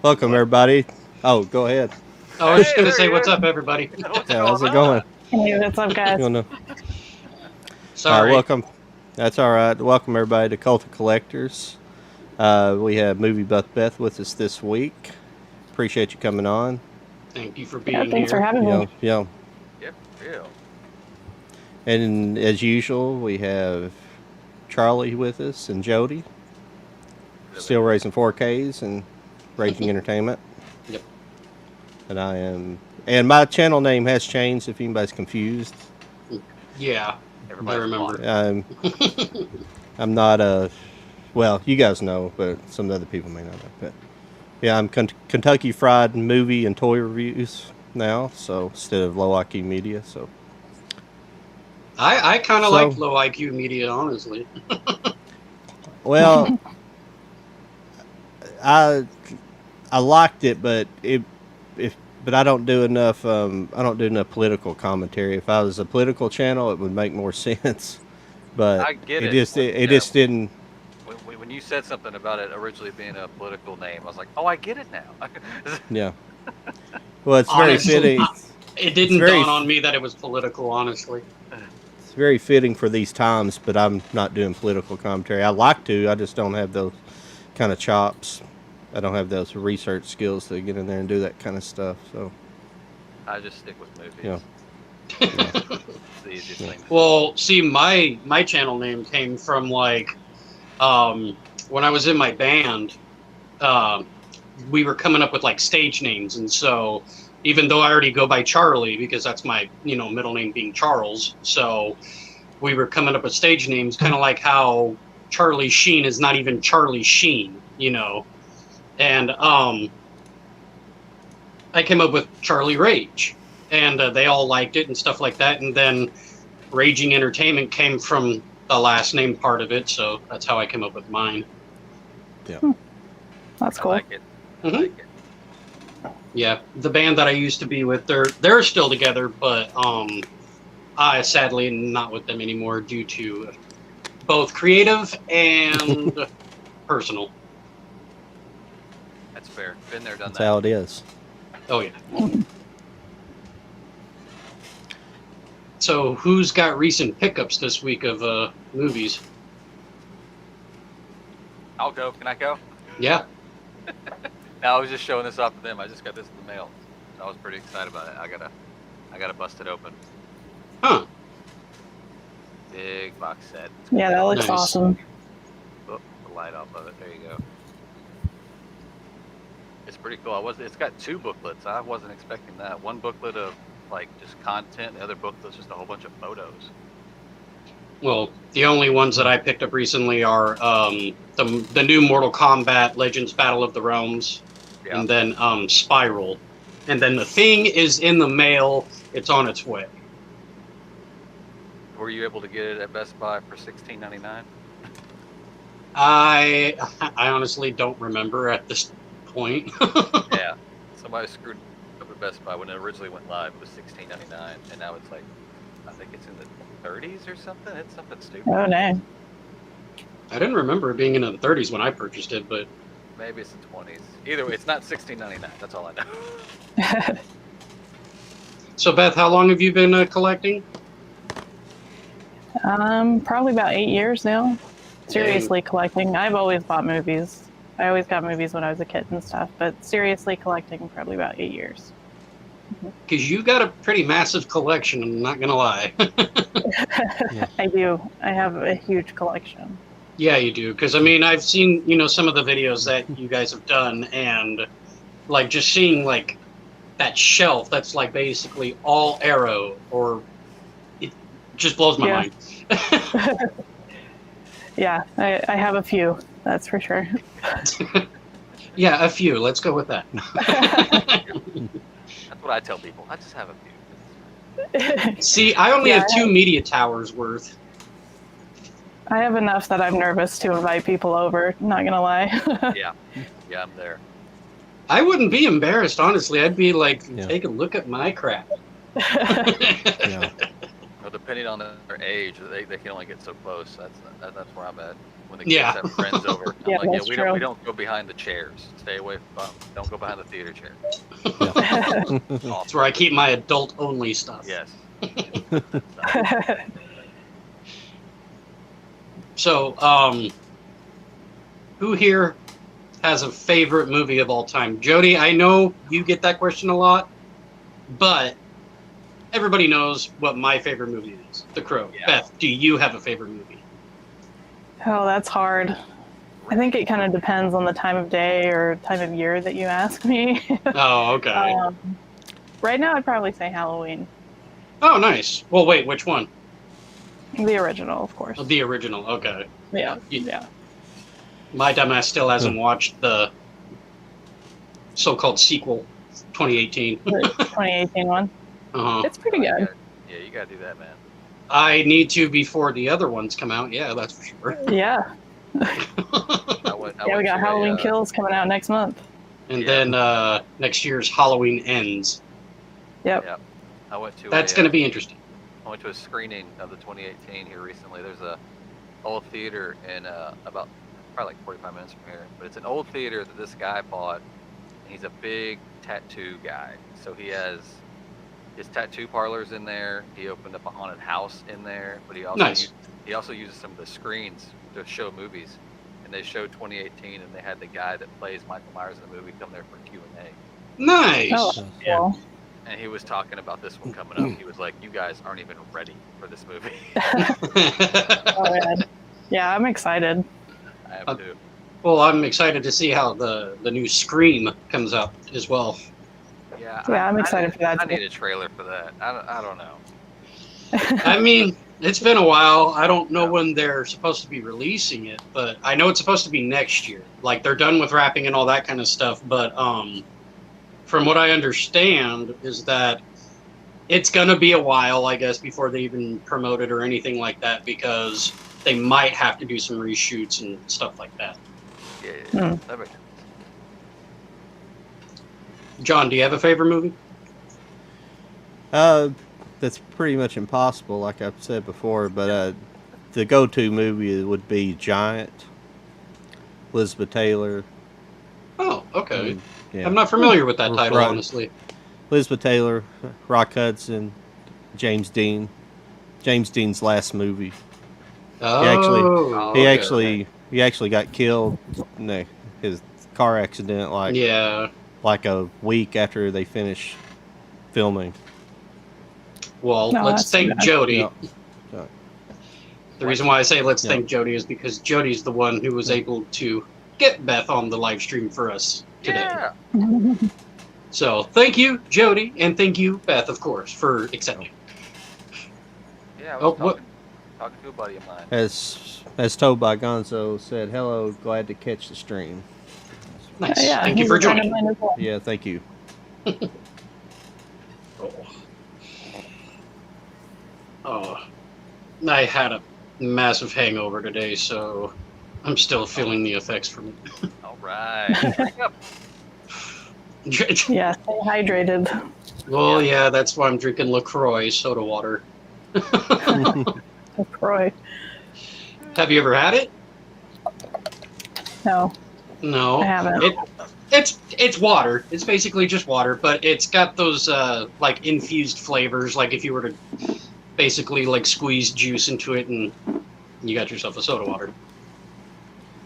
Welcome, everybody. Oh, go ahead. Oh, I was just Hey, going to there say, he what's is. up, everybody? What's Yeah, going how's it going? on? Hey, what's up, guys? You wanna, Sorry. welcome. That's all right. Welcome, everybody, to Cult of Collectors. We have movie buff Beth with us this week. Appreciate you coming on. Thank you for Yeah, being thanks for here. having me. Yeah. Yep, real. And as usual, we have Charlie with us and Jody. Still raising 4Ks and Raging Entertainment. Yep. And I am. And my channel name has changed if anybody's confused. Yeah, Everybody's I remember. I'm not a. Well, you guys know, but some other people may not know. But yeah, I'm Kentucky Fried Movie and Toy Reviews now, so instead of Low IQ Media. So I kind of like low IQ media, honestly. well, I liked it, but but I don't do enough. I don't do enough political commentary. If I was a political channel, it would make more sense. But I get it. It just didn't. When you said something about it originally being a political name, I was like, oh, I get it now. Yeah. Well, it's Honestly, very fitting. It didn't very dawn on me that it was political, honestly. It's very fitting for these times, but I'm not doing political commentary. I like to. I just don't have those kind of chops. I don't have those research skills to get in there and do that kind of stuff. So I just stick with movies. Yeah. It's the easiest thing. Well, see, my channel name came from like when I was in my band. We were coming up with like stage names, and so even though I already go by Charlie because that's my middle name being Charles, so we were coming up with stage names, kind of like how Charlie Sheen is not even Charlie Sheen, and I came up with Charlie Rage, and they all liked it and stuff like that, and then Raging Entertainment came from the last name part of it, so that's how I came up with mine. Yeah. That's cool. I like it. I like it. Yeah, the band that I used to be with, they're still together, but I sadly not with them anymore due to both creative and personal. That's fair. Been there, done That's that. how it is. Oh yeah. So who's got recent pickups this week of movies? I'll go. Can I go? Yeah. No, I was just showing this off to them. I just got this in the mail. I was pretty excited about it. I gotta bust it open. Huh. Big box set. Yeah, that looks Nice. awesome. Oh, the light off of it. There you go. It's pretty cool. It's got two booklets. I wasn't expecting that. One booklet of like just content. The other booklet's just a whole bunch of photos. Well, the only ones that I picked up recently are the new Mortal Kombat Legends Battle of the Realms, Yeah. and then Spiral. And then The Thing is in the mail. It's on its way. Were you able to get it at Best Buy for $16.99? I honestly don't remember at this point. Yeah. Somebody screwed up at Best Buy when it originally went live. It was $16.99, and now it's like, I think it's in the 30s or something. It's something stupid. Oh, no. I didn't remember it being in the 30s when I purchased it, but Maybe it's the 20s. Either way, it's not $16.99. That's all I know. so Beth, how long have you been collecting? Probably about 8 years now. Seriously collecting. I've always bought movies. I always got movies when I was a kid and stuff, but seriously collecting probably about 8 years. Because you've got a pretty massive collection, I'm not going to lie. I do. I have a huge collection. Yeah, you do. Because, I mean, I've seen, some of the videos that you guys have done, and, like, just seeing, like, that shelf that's, like, basically all Arrow, or it just blows my mind. Yeah, I have a few, that's for sure. Yeah, a few. Let's go with that. That's what I tell people. I just have a few. See, I only have 2 media towers worth. I have enough that I'm nervous to invite people over, not gonna lie. Yeah, I'm there. I wouldn't be embarrassed, honestly. I'd be like, take a look at my crap. Yeah. Well, depending on their age, they can only get so close. That's where I'm at. When the kids have friends over, I'm Yeah, like, that's we true. don't go behind the chairs. Stay away from. Don't go behind the theater chair. That's where I keep my adult-only stuff. Yes. So, who here has a favorite movie of all time? Jody, I know you get that question a lot, but everybody knows what my favorite movie is, The Crow. Yeah. Beth, do you have a favorite movie? Oh, that's hard. I think it kind of depends on the time of day or time of year that you ask me. Oh, okay. Right now, I'd probably say Halloween. Oh, nice. Well, wait, which one? The original, of course. The original, okay. Yeah, yeah. My dumbass still hasn't watched the so-called sequel, 2018. The 2018 one. Uh-huh. It's pretty good. Yeah, you gotta do that, man. I need to before the other ones come out. Yeah, that's for sure. Yeah. Yeah, we got Halloween Kills coming out next month. And then next year's Halloween Ends. Yep. I went to. That's going to be interesting. I went to a screening of the 2018 here recently. There's a old theater in about probably like 45 minutes from here, but it's an old theater that this guy bought. And he's a big tattoo guy, so he has his tattoo parlors in there. He opened up a haunted house in there, but he also uses some of the screens to show movies. And they showed 2018, and they had the guy that plays Michael Myers in the movie come there for Q&A. Nice. Oh, cool. And he was talking about this one coming up. He was like, "You guys aren't even ready for this movie." Oh, man. Yeah, I'm excited. I am too. Well, I'm excited to see how the new Scream comes out as well. Yeah, I'm excited for that. I need a trailer for that. I don't know. I mean, it's been a while. I don't know when they're supposed to be releasing it, but I know it's supposed to be next year. Like, they're done with wrapping and all that kind of stuff, but from what I understand is that it's going to be a while, I guess, before they even promote it or anything like that, because they might have to do some reshoots and stuff like that. Yeah. That makes sense. John, do you have a favorite movie? That's pretty much impossible, like I've said before, but the go-to movie would be Giant, Elizabeth Taylor. Oh, okay. Yeah. I'm not familiar with that title, Right. honestly. Elizabeth Taylor, Rock Hudson, James Dean. James Dean's last movie. Oh, He okay. actually got killed in his car accident like a week after they finished filming. Well, No, let's that's thank bad. Jody. Yeah. The reason why I say let's Yeah. thank Jody is because Jody's the one who was able to get Beth on the live stream for us today. Yeah. So thank you, Jody, and thank you, Beth, of course, for accepting. Yeah. I Oh, was what? talking to a buddy of mine. As told by Gonzo, said, "Hello, glad to catch the stream." Nice. Yeah, Thank you he's for a friend of joining. mine as well. Yeah, thank you. Oh, I had a massive hangover today, so I'm still feeling the effects from it. All right. Drink up. Yeah, stay hydrated. Well, yeah, that's why I'm drinking LaCroix soda water. LaCroix. Have you ever had it? No, No. I haven't. It's water. It's basically just water, but it's got those like infused flavors. Like if you were to basically like squeeze juice into it, and you got yourself a soda water.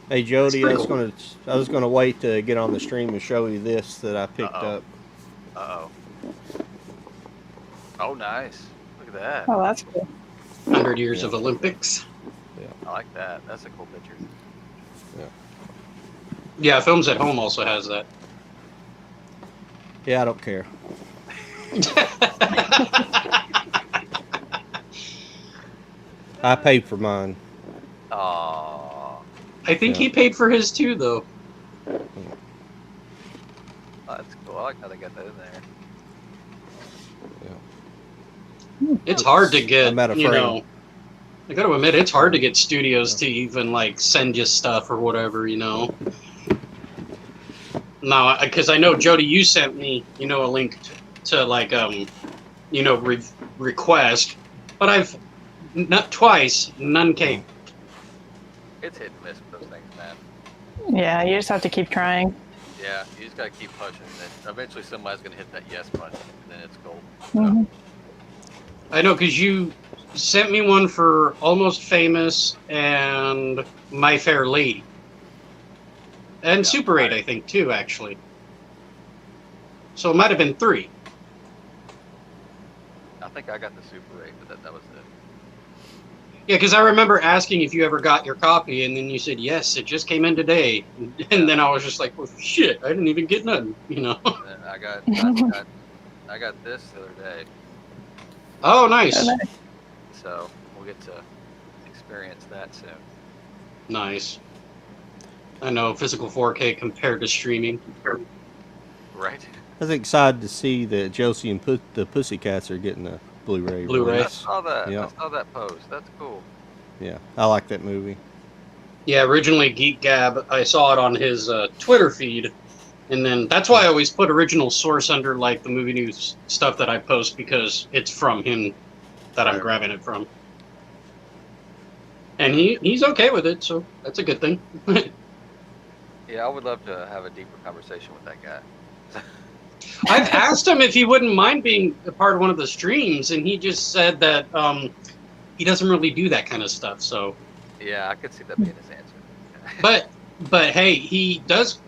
Hey Jody, It's pretty I was gonna wait to get on the stream and show you this that I picked up. Uh-oh. Oh, nice. Look at that. Oh, that's cool. 100 years of Olympics. I like that. That's a cool picture. Yeah, Films at Home also has that. Yeah, I don't care. I paid for mine. Oh, I think he paid for his too, though. that's cool. I like how they got that in there. It's hard to get, I'm out of you frame. know. I got to admit, it's hard to get studios to even like send you stuff or whatever, you know. No, because I know Jody, you sent me, you know, a link to like you know, request, but I've not twice, none came. It's hit and miss with those things, man. Yeah, you just have to keep trying. Yeah, you just gotta keep pushing, and then eventually somebody's gonna hit that yes button, and then it's gold. hmm I know, because you sent me one for Almost Famous and My Fair Lady. And Yeah, Super 8, I think, too, actually. So it might have been 3. I think I got the Super 8, but that was it. Yeah, because I remember asking if you ever got your copy, and then you said, yes, it just came in today. And then I was just like, well, shit, I didn't even get none, you know? And then I got this the other day, Oh, nice. so we'll get to experience that soon. Nice. I know, physical 4K compared to streaming. Right? I was excited to see that Josie and the Pussycats are getting a Blu-ray. Blu-ray. I release. saw that. Yeah. I saw that post. That's cool. Yeah, I like that movie. Yeah, originally Geek Gab, I saw it on his Twitter feed, and then that's why I always put original source under like the movie news stuff that I post, because it's from him that I'm Right. grabbing it from. And he's okay with it, so that's a good thing. Yeah, I would love to have a deeper conversation with that guy. I've asked him if he wouldn't mind being a part of one of the streams, and he just said that he doesn't really do that kind of stuff. So, Yeah, I could see that being his answer. but hey, he does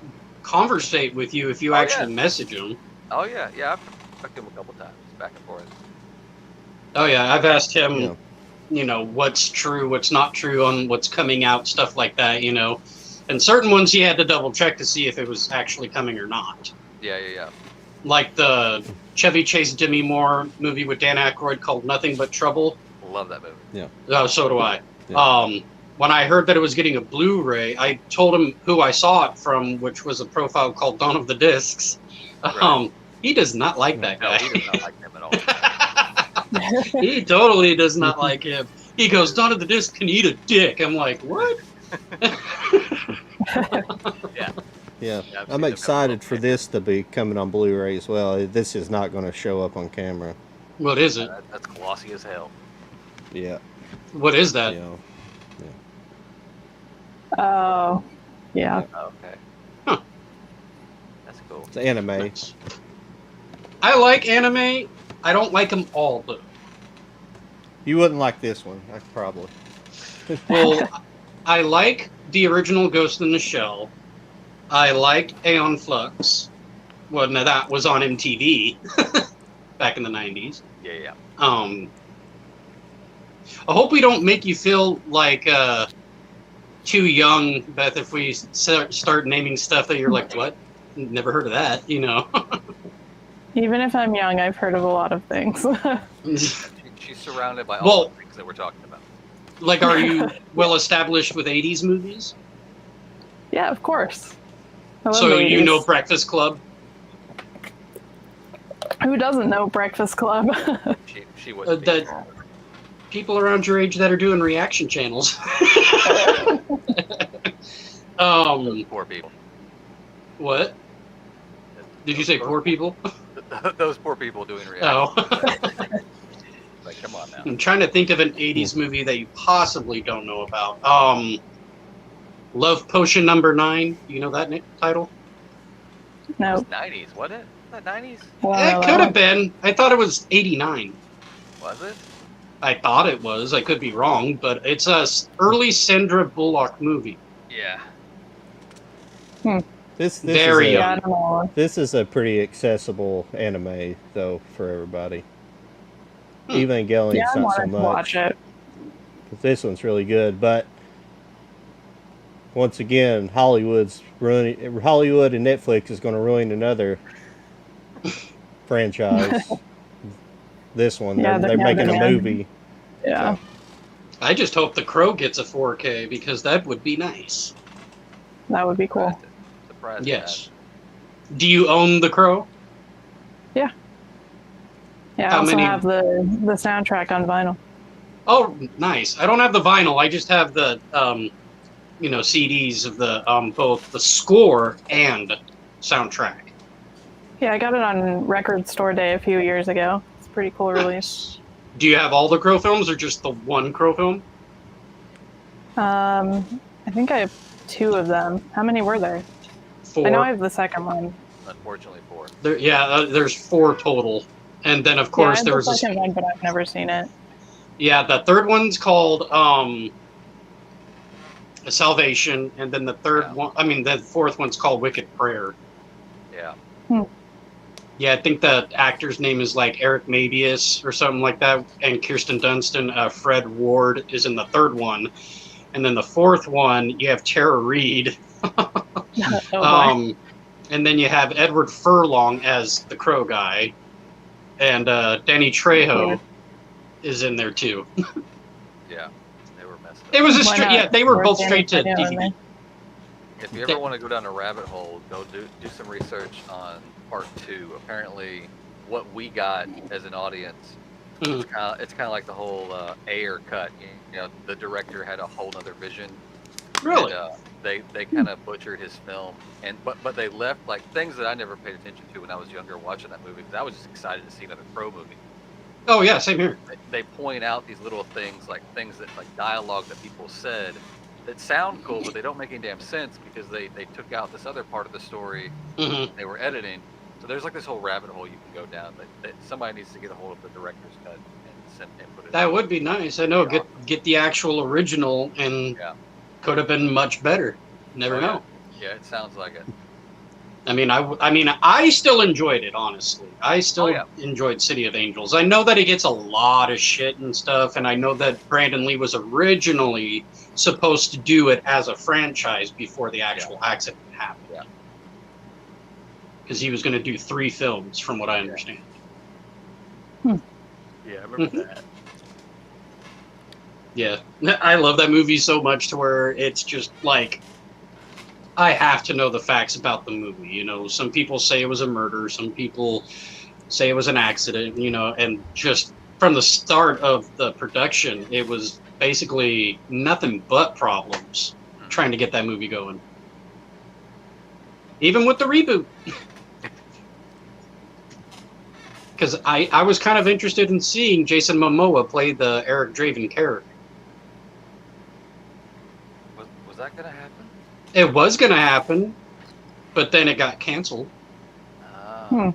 conversate with you if you Oh, actually yeah. message him. Oh yeah, I've talked to him a couple times, back and forth. Oh yeah, I've asked him, Yeah. you know, what's true, what's not true on what's coming out, stuff like that, you know. And certain ones he had to double check to see if it was actually coming or not. Yeah. Like the Chevy Chase Demi Moore movie with Dan Aykroyd called Nothing But Trouble. Love that movie. Oh, so do I. Yeah. When I heard that it was getting a Blu-ray, I told him who I saw it from, which was a profile called Dawn of the Discs. Right. He does not like that No, guy. he does not like them at all. He totally does not like him. He goes, Dawn of the Disc can eat a dick. I'm like, what? Yeah. Yeah, Yeah, I've I'm seen them excited have for this to be coming on Blu-ray as well. This is not going to show up on camera. What is it? That's glossy as hell. Yeah, What is that? you know. Oh, yeah. Oh, okay. Huh. That's cool. It's anime. Nice. I like anime. I don't like them all, though. You wouldn't like this one, probably. Well, I like the original Ghost in the Shell. I liked Aeon Flux. Well, now that was on MTV back in the 90s. Yeah. I hope we don't make you feel like too young, Beth, if we start naming stuff that you're like, what? Never heard of that, you know? Even if I'm young, I've heard of a lot of things. She's surrounded by Well- all the things that we're talking about. Like, are you well established with 80s movies? Yeah, of course. I love So the you 80s. know Breakfast Club? Who doesn't know Breakfast Club? She wouldn't be. That people around your age that are doing reaction channels. Poor people. What? Did you say poor people? Those poor people doing reaction. Oh. Like, come on now. I'm trying to think of an 80s movie that you possibly don't know about. Love Potion Number 9. You know that title? It No. was 90s, wasn't it? Was that 90s? It could have been. I thought it was 89. Was it? I thought it was. I could be wrong, but it's a early Sandra Bullock movie. Yeah. This Very is young. Yeah, I don't know. this is a pretty accessible anime though for everybody. Evangelion's Yeah, I not so wanted to much. watch it. But this one's really good, but once again, Hollywood and Netflix is going to ruin another franchise. This one, Yeah, they're making a yeah. movie. Yeah. I just hope The Crow gets a 4K because that would be nice. That would be cool. Surprised. Yes. Do you own The Crow? Yeah, I How also many- have the soundtrack on vinyl. Oh, nice. I don't have the vinyl. I just have the CDs of the both the score and soundtrack. Yeah, I got it on Record Store Day a few years ago. It's a pretty cool release. Do you have all the Crow films or just the one Crow film? I think I have 2 of them. How many were there? 4. I know I have the second one. Unfortunately, 4. There's 4 total, and then of course I there have was the second one, but I've never seen it. the third one's called Salvation, and then the the fourth one's called Wicked Prayer. Yeah. Yeah, I think the actor's name is like Eric Mabius or something like that, and Kirsten Dunst, Fred Ward is in the third one, and then the fourth one you have Tara Reid, and then you have Edward Furlong as the Crow guy, and Danny Trejo is in there too. Yeah, they were messed up. It was they were both straight to DVD. If you ever want to go down a rabbit hole, go do some research on part 2. Apparently, what we got as an audience, it's kind of like the whole Ayer cut. You know, the director had a whole other vision. Really? And, they kind of butchered his film, but they left like things that I never paid attention to when I was younger watching that movie, because I was just excited to see another Crow movie. Oh yeah, same here. They point out these little things that like dialogue that people said that sound cool, but they don't make any damn sense because they took out this other part of the story they were editing. So there's like this whole rabbit hole you can go down. That somebody needs to get a hold of the director's cut and put it. That would be nice. I know. Get the actual original, and could have been much better. Never know. Yeah, it sounds like it. I mean, I still enjoyed it, honestly. I still enjoyed City of Angels. I know that it gets a lot of shit and stuff, and I know that Brandon Lee was originally supposed to do it as a franchise before the actual accident happened. Yeah. Because he was going to do 3 films, from what I understand. Yeah, I remember that. Yeah, I love that movie so much to where it's just like, I have to know the facts about the movie. You know, some people say it was a murder, some people say it was an accident, you know, and just from the start of the production, it was basically nothing but problems trying to get that movie going. Even with the reboot. Because I was kind of interested in seeing Jason Momoa play the Eric Draven character. Was that going to happen? It was going to happen, but then it got canceled. I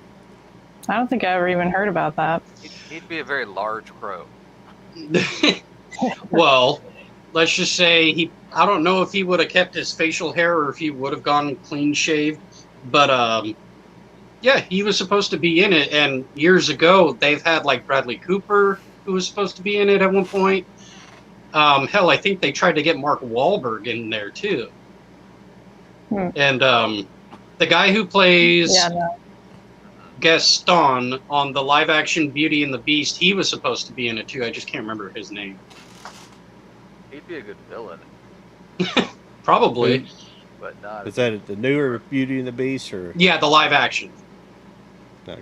don't think I ever even heard about that. He'd be a very large crow. Well, let's just say I don't know if he would have kept his facial hair or if he would have gone clean shaved, but yeah, he was supposed to be in it, and years ago they've had like Bradley Cooper who was supposed to be in it at one point. Hell, I think they tried to get Mark Wahlberg in there too. And the guy who plays Gaston on the live-action Beauty and the Beast, he was supposed to be in it too. I just can't remember his name. He'd be a good villain. Probably. But not. Is that the newer Beauty and the Beast, or? Yeah, the live-action. Okay.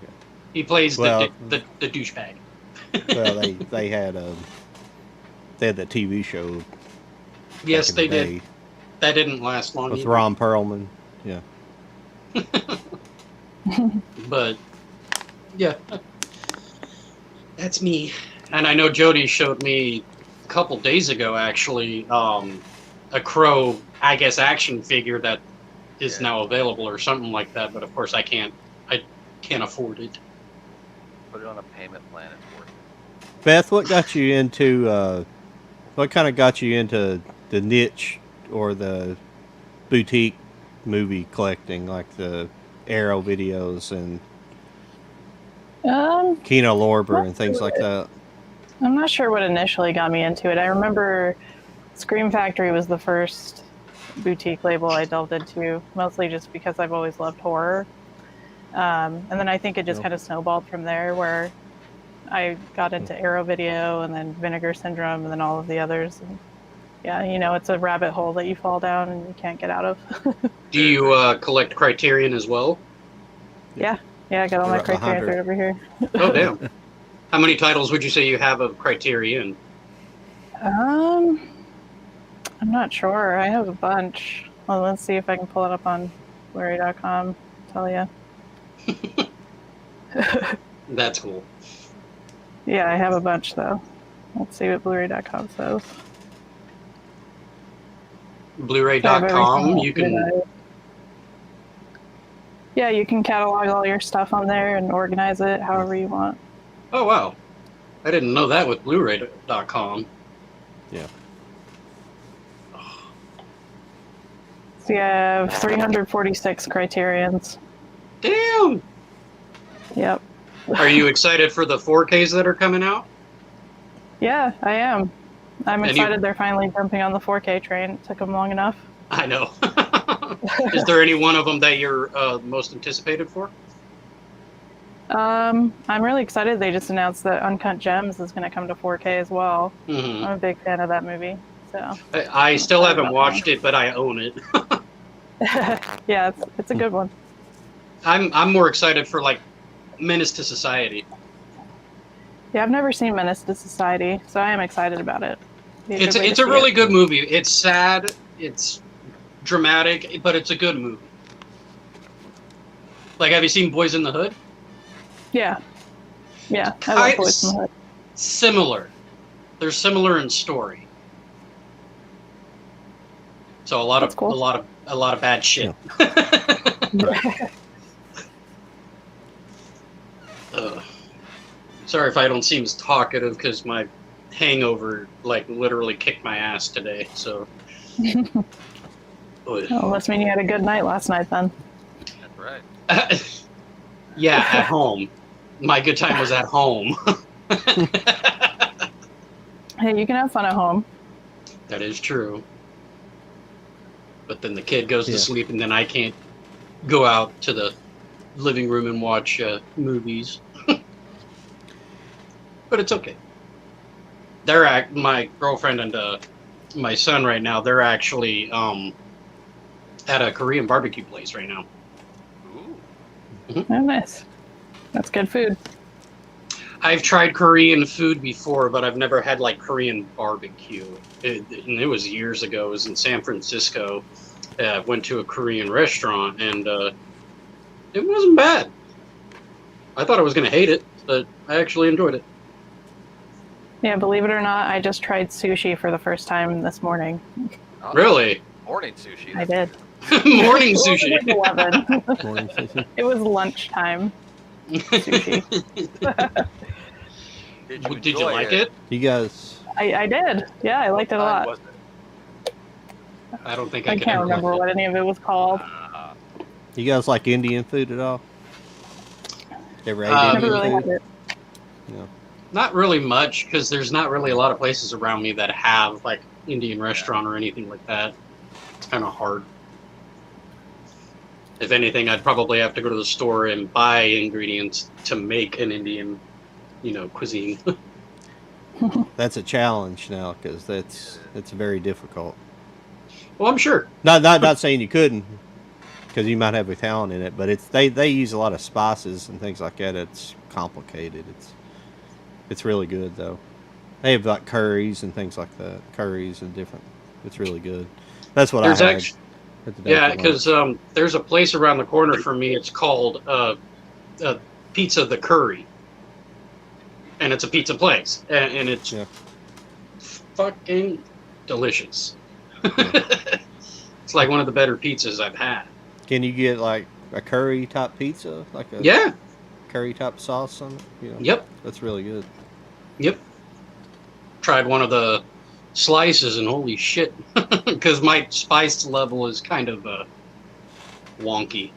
He plays the douchebag. Well, they had the TV show. Yes, they did. That didn't last long. With either. Ron Perlman, yeah. But yeah, that's me. And I know Jody showed me a couple days ago, actually, a Crow, I guess, action figure that is now available or something like that. But of course, I can't afford it. Put it on a payment plan. It's worth it. Beth, what got you into? What kind of got you into the niche or the boutique movie collecting, like the Arrow videos and Kino Lorber and things like that? I'm not sure what initially got me into it. I remember Scream Factory was the first boutique label I delved into, mostly just because I've always loved horror. And then I think it just kind of snowballed from there, where I got into Arrow Video and then Vinegar Syndrome and then all of the others. And yeah, you know, it's a rabbit hole that you fall down and you can't get out of. Do you collect Criterion as well? Yeah, I got all my Criterion right over here. Oh, damn. How many titles would you say you have of Criterion? I'm not sure. I have a bunch. Well, let's see if I can pull it up on Blu-ray.com. Tell you. That's cool. Yeah, I have a bunch though. Let's see what Blu-ray.com says. Blu-ray.com. You can. Yeah, you can catalog all your stuff on there and organize it however you want. Oh wow, I didn't know that with Blu-ray.com. Yeah. So you have 346 criterions. Damn. Yep. Are you excited for the 4Ks that are coming out? Yeah, I am. I'm And you- excited they're finally jumping on the 4K train. It took them long enough. I know. Is there any one of them that you're most anticipated for? I'm really excited they just announced that Uncut Gems is going to come to 4K as well. Mm-hmm. I'm a big fan of that movie. So I still haven't watched it, but I own it. yeah, it's a good one. I'm more excited for like Menace to Society. Yeah, I've never seen Menace to Society, so I am excited about it. It's a really good movie. It's sad, it's dramatic, but it's a good movie. Like, have you seen Boys in the Hood? Yeah. Yeah, I love Boys in the Hood. Similar. They're similar in story. So a lot of bad shit. Yeah. Sorry if I don't seem as talkative because my hangover like literally kicked my ass today. So. Well, must mean you had a good night last night then. That's right. Yeah, at home. My good time was at home. Hey, you can have fun at home. That is true. But then the kid goes to sleep, and then I can't go out to the living room and watch movies. But it's okay. My girlfriend and my son right now, they're actually at a Korean barbecue place right now. Ooh. Mm-hmm. Oh, nice. That's good food. I've tried Korean food before, but I've never had like Korean barbecue. And it was years ago. It was in San Francisco. Went to a Korean restaurant, and it wasn't bad. I thought I was going to hate it, but I actually enjoyed it. Yeah, believe it or not, I just tried sushi for the first time this morning. Oh, Really? Morning sushi. I did. Morning It was sushi. like 11. Morning sushi. It was lunchtime sushi. Did you like it? You guys, I did. Yeah, I liked it a lot. Wasn't it? I don't think I I could can't ever remember like what any of it was called. you guys like Indian food at all? Ever ate Um, Never Indian really had food? it. No. Not really much, because there's not really a lot of places around me that have like Indian restaurant or anything like that. It's kind of hard. If anything, I'd probably have to go to the store and buy ingredients to make an Indian, cuisine. That's a challenge now because it's very difficult. Well, I'm sure. Not saying you couldn't, because you might have a talent in it, but they use a lot of spices and things like that. It's complicated. It's really good though. They have like curries and things like that. Curries and different. It's really good. That's what There's I had. actually, at the yeah, Dunkin' Donuts. because there's a place around the corner from me. It's called Pizza the Curry, and it's a pizza place, and it's fucking delicious. It's like one of the better pizzas I've had. Can you get like a curry type pizza, like a Yeah. curry type sauce on it? Yep. That's really good. Yep. Tried one of the slices and holy shit, because my spice level is kind of wonky.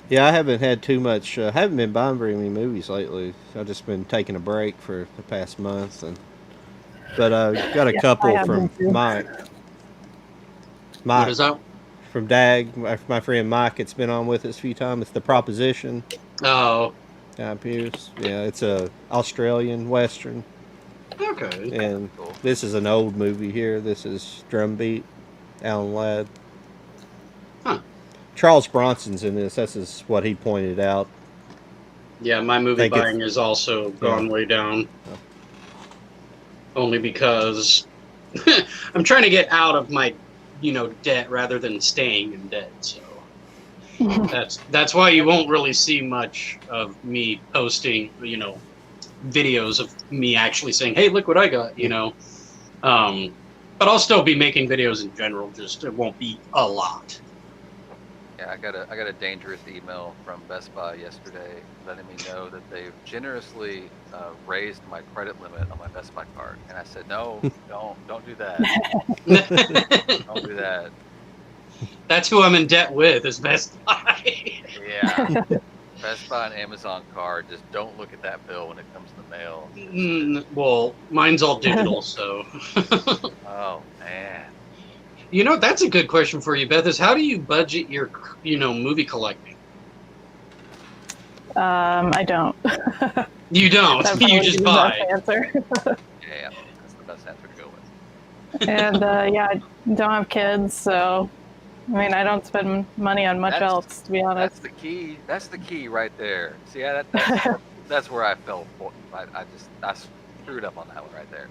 Yeah, I haven't had too much. Haven't been buying very many movies lately. I've just been taking a break for the past month, but got a couple I have from been too. Mike. What is that? From Dag, my friend Mike. It's been on with us a few times. It's The Proposition. Oh, Pierce. Yeah, it's a Australian Western, okay. and Cool. this is an old movie here. This is Drumbeat, Alan Ladd. Huh. Charles Bronson's in this. That's what he pointed out. Yeah, my movie Think it's- buying has also gone way down. Oh. Only because I'm trying to get out of my, debt rather than staying in debt. So that's why you won't really see much of me posting, videos of me actually saying, "Hey, look what I got," But I'll still be making videos in general. Just it won't be a lot. Yeah, I got a dangerous email from Best Buy yesterday letting me know that they've generously raised my credit limit on my Best Buy card, and I said, no, don't do that. Don't do that. That's who I'm in debt with, is Best Buy. Yeah. Best Buy and Amazon card, just don't look at that bill when it comes in the mail. Well, mine's all digital, so. Oh, man. You know, that's a good question for you, Beth, is how do you budget your, movie collecting? I don't. You don't. That'd You probably just be the buy. best answer. Yeah, that's the best answer to go with. And yeah, I don't have kids, so I mean, I don't spend money on much else, to be honest. That's the key. That's the key right there. See, that's where I fell. I screwed up on that one right there.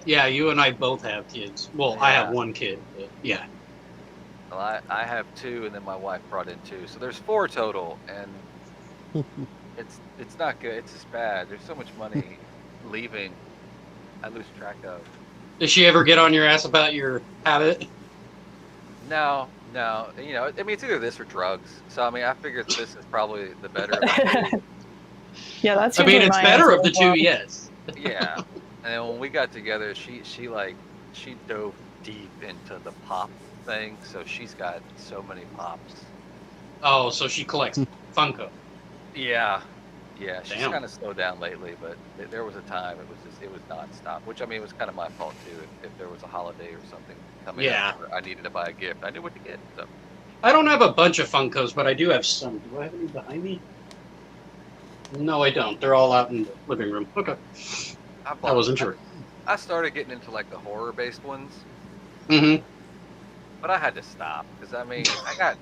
Yeah, you and I both have kids. Well, I have one kid, but yeah. Well, I have 2, and then my wife brought in 2, so there's 4 total, and it's not good. It's just bad. There's so much money leaving. I lose track of. Does she ever get on your ass about your habit? No. I mean, it's either this or drugs. So I mean, I figured this is probably the better of the 2. Yeah, that's. I mean, usually it's my better answer of the as well. 2, yes. Yeah. And then when we got together, she dove deep into the pop thing, so she's got so many pops. Oh, so she collects Funko. Yeah, she's Damn. kind of slowed down lately, but there was a time it was nonstop. Which I mean, it was kind of my fault too. If there was a holiday or something coming up, where I needed to buy a gift, I knew what to get. So I don't have a bunch of Funkos, but I do have some. Do I have any behind me? No, I don't. They're all out in the living room. Okay. I wasn't sure. I started getting into like the horror-based ones, Mm-hmm. but I had to stop because I mean,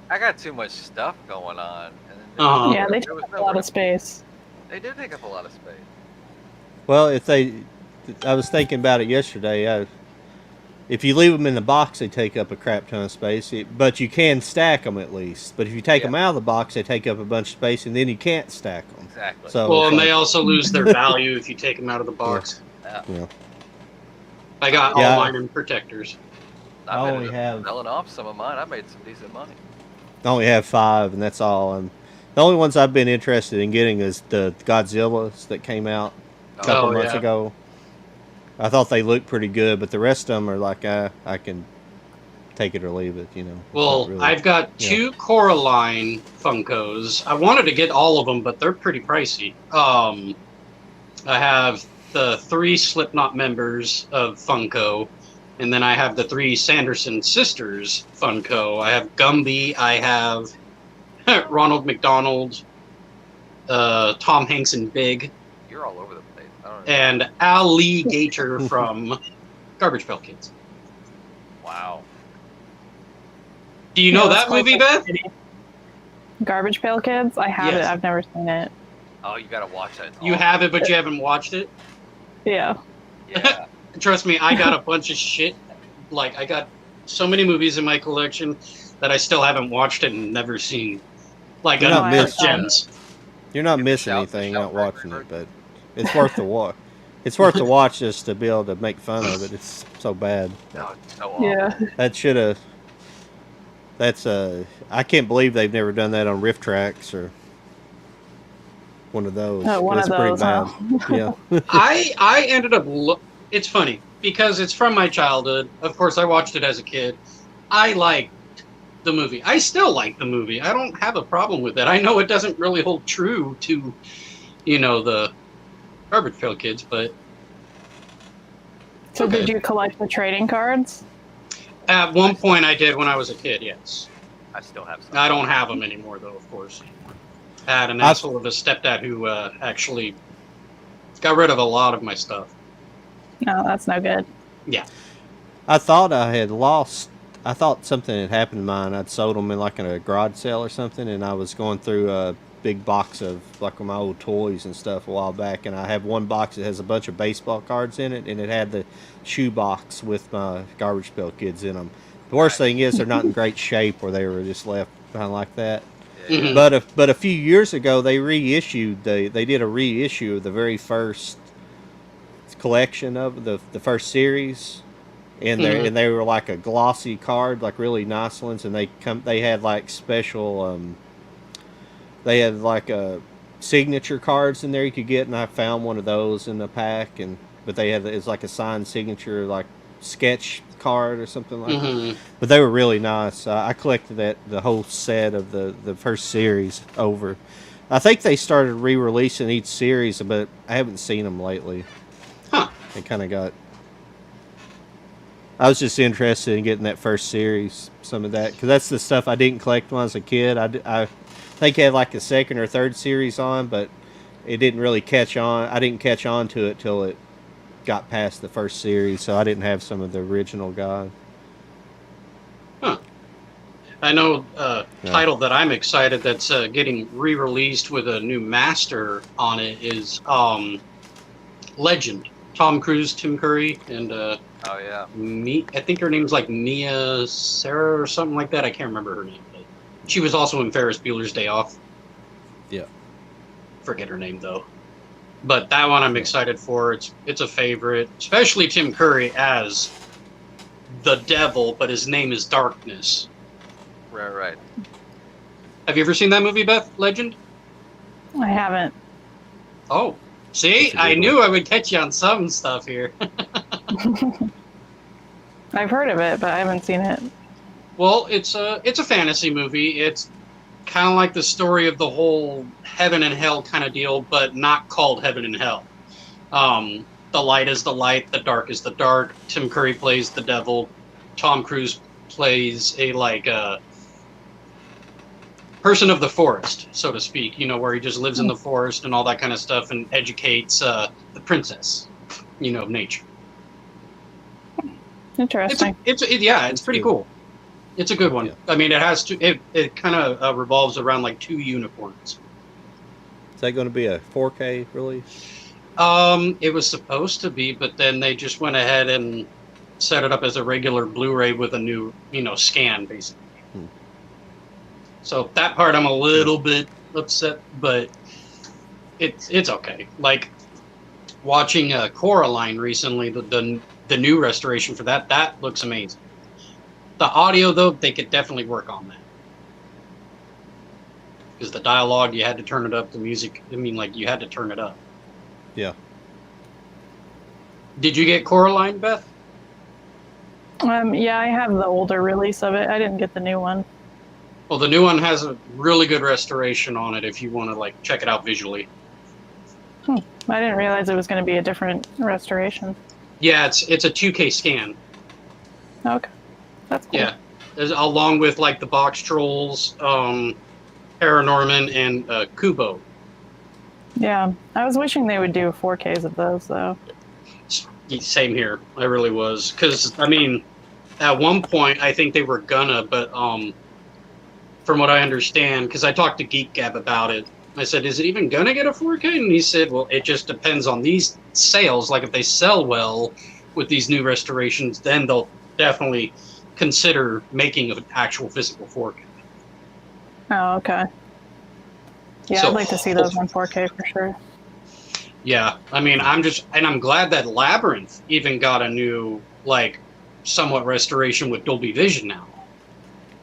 I got too much stuff going on. And Uh-huh. Yeah, they there take was up a lot of space. They do take up a lot of space. Well, I was thinking about it yesterday. If you leave them in the box, they take up a crap ton of space. But you can stack them at least. But if you take them out of the box, they take up a bunch of space, and then you can't stack them. Exactly. So Well, and they also lose their value if you take them out of the box. Yeah. I got all mine in protectors. I only have selling off some of mine. I made some decent money. I only have 5, and that's all. And the only ones I've been interested in getting is the Godzillas that came out a couple months ago. I thought they looked pretty good, but the rest of them are like, I can take it or leave it, Well, really, I've got 2 Coraline Funkos. I wanted to get all of them, but they're pretty pricey. I have the 3 Slipknot members of Funko, and then I have the 3 Sanderson sisters Funko. I have Gumby, I have Ronald McDonald, Tom Hanks and Big. You're all over the place. And Alligator from Garbage Pail Kids. Wow. Do you know that movie, Beth? Garbage Pail Kids? I have it. I've never seen it. Oh, you gotta watch that. You have it, but you haven't watched it? Yeah. Yeah. Trust me, I got a bunch of shit. Like, I got so many movies in my collection that I still haven't watched it and never seen. Like, You're not missing gems. You're not missing anything not watching it, but it's worth the watch. It's worth the watch just to be able to make fun of it. It's so bad. No, it's so awful. Yeah. That should have. That's I can't believe they've never done that on Riff Tracks or one of those. One That's of pretty those, bad. huh? Yeah. I ended up. It's funny because it's from my childhood. Of course, I watched it as a kid. I liked the movie. I still like the movie. I don't have a problem with it. I know it doesn't really hold true to, the Garbage Pail Kids, but. So did you collect the trading cards? At one point, I did when I was a kid. Yes. I still have some. I don't have them anymore, though. Of course. I had an asshole of a stepdad who actually got rid of a lot of my stuff. No, that's no good. Yeah. I thought I had lost. I thought something had happened to mine. I'd sold them in like a garage sale or something, and I was going through a big box of like my old toys and stuff a while back, and I have one box that has a bunch of baseball cards in it, and it had the shoe box with my Garbage Pail Kids in them. The worst thing is they're not in great shape, where they were just left behind like that. Mhm. But a few years ago they reissued. They did a reissue of the very first collection of the first series, and they were like a glossy card, like really nice ones, and they had like special they had like a signature cards in there you could get, and I found one of those in the pack, but they had it's like a signed signature like sketch card or something like that. But they were really nice. I collected the whole set of the first series over. I think they started re-releasing each series, but I haven't seen them lately. Huh. They kind of got. I was just interested in getting that first series, some of that, because that's the stuff I didn't collect when I was a kid. I think it had like a second or third series on, but it didn't really catch on. I didn't catch on to it till it got past the first series, so I didn't have some of the original guys. Huh. I know a title that I'm excited that's getting re-released with a new master on it is Legend. Tom Cruise, Tim Curry, and Oh yeah. I think her name's like Nia Sarah or something like that. I can't remember her name, but she was also in Ferris Bueller's Day Off. Yeah. Forget her name though. But that one I'm excited for. It's a favorite, especially Tim Curry as the devil, but his name is Darkness. Right. Have you ever seen that movie, Beth? Legend? I haven't. Oh, see, I knew I would catch you on some stuff here. I've heard of it, but I haven't seen it. Well, it's a fantasy movie. It's kind of like the story of the whole heaven and hell kind of deal, but not called heaven and hell. The light is the light, the dark is the dark. Tim Curry plays the devil. Tom Cruise plays a person of the forest, so to speak, where he just lives in the forest and all that kind of stuff and educates the princess, of nature. Interesting. It's pretty cool. It's a good one. Yeah. I mean, it kind of revolves around like two unicorns. Is that going to be a 4K release? It was supposed to be, but then they just went ahead and set it up as a regular Blu-ray with a new, scan, basically. So that part I'm a little bit upset, but it's okay. Like watching Coraline recently, the new restoration for that looks amazing. The audio though, they could definitely work on that. Because the dialogue, you had to turn it up. The music, you had to turn it up. Yeah. Did you get Coraline, Beth? Yeah, I have the older release of it. I didn't get the new one. Well, the new one has a really good restoration on it if you want to check it out visually. I didn't realize it was going to be a different restoration. Yeah, it's a 2K scan. Okay, that's cool. Yeah, along with the box trolls, Paranorman, and Kubo. Yeah, I was wishing they would do 4Ks of those though. Same here. I really was, because at one point I think they were gonna, but from what I understand, because I talked to Geek Gab about it, I said, "Is it even gonna get a 4K?" And he said, "Well, it just depends on these sales. Like if they sell well with these new restorations, then they'll definitely consider making an actual physical 4K." Oh, okay. Yeah, I'd like to see those on 4K for sure. Yeah, I'm glad that Labyrinth even got a new, somewhat restoration with Dolby Vision now.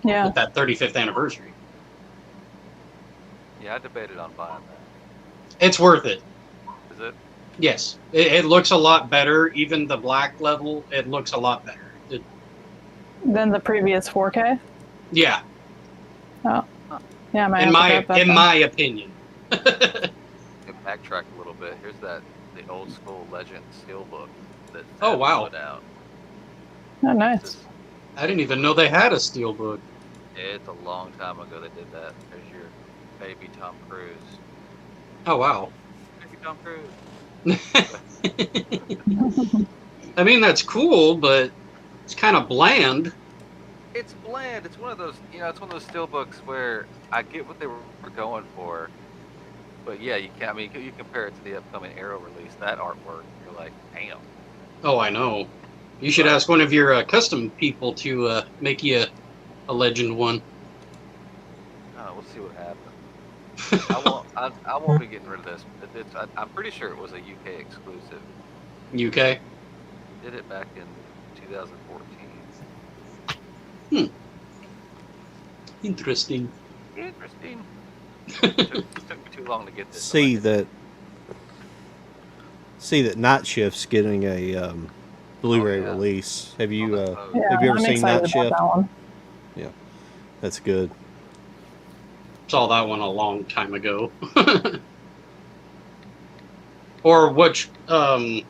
Yeah. With that 35th anniversary. Yeah, I debated on buying that. It's worth it. Is it? Yes. It looks a lot better. Even the black level, it looks a lot better. Than the previous 4K? Yeah. Oh. Yeah, in my opinion. Backtrack a little bit. Here's the old school Legend steelbook that wow. put out. Oh, nice. I didn't even know they had a steelbook. It's a long time ago they did that. There's your baby Tom Cruise. Oh wow. Baby Tom Cruise. That's cool, but it's kind of bland. It's bland. It's one of those, it's one of those steelbooks where I get what they were going for. But yeah, you can't. You compare it to the upcoming Arrow release. That artwork, you're like, damn. Oh, I know. You should ask one of your custom people to make you a Legend one. We'll see what happens. I won't be getting rid of this. I'm pretty sure it was a UK exclusive. UK. Did it back in 2014. Interesting. Interesting. Took me too long to get this. See that Night Shift's getting a Blu-ray yeah. release. Have you Yeah, have you ever I'm seen excited Night about Shift? that one. Yeah, that's good. Saw that one a long time ago. Or which I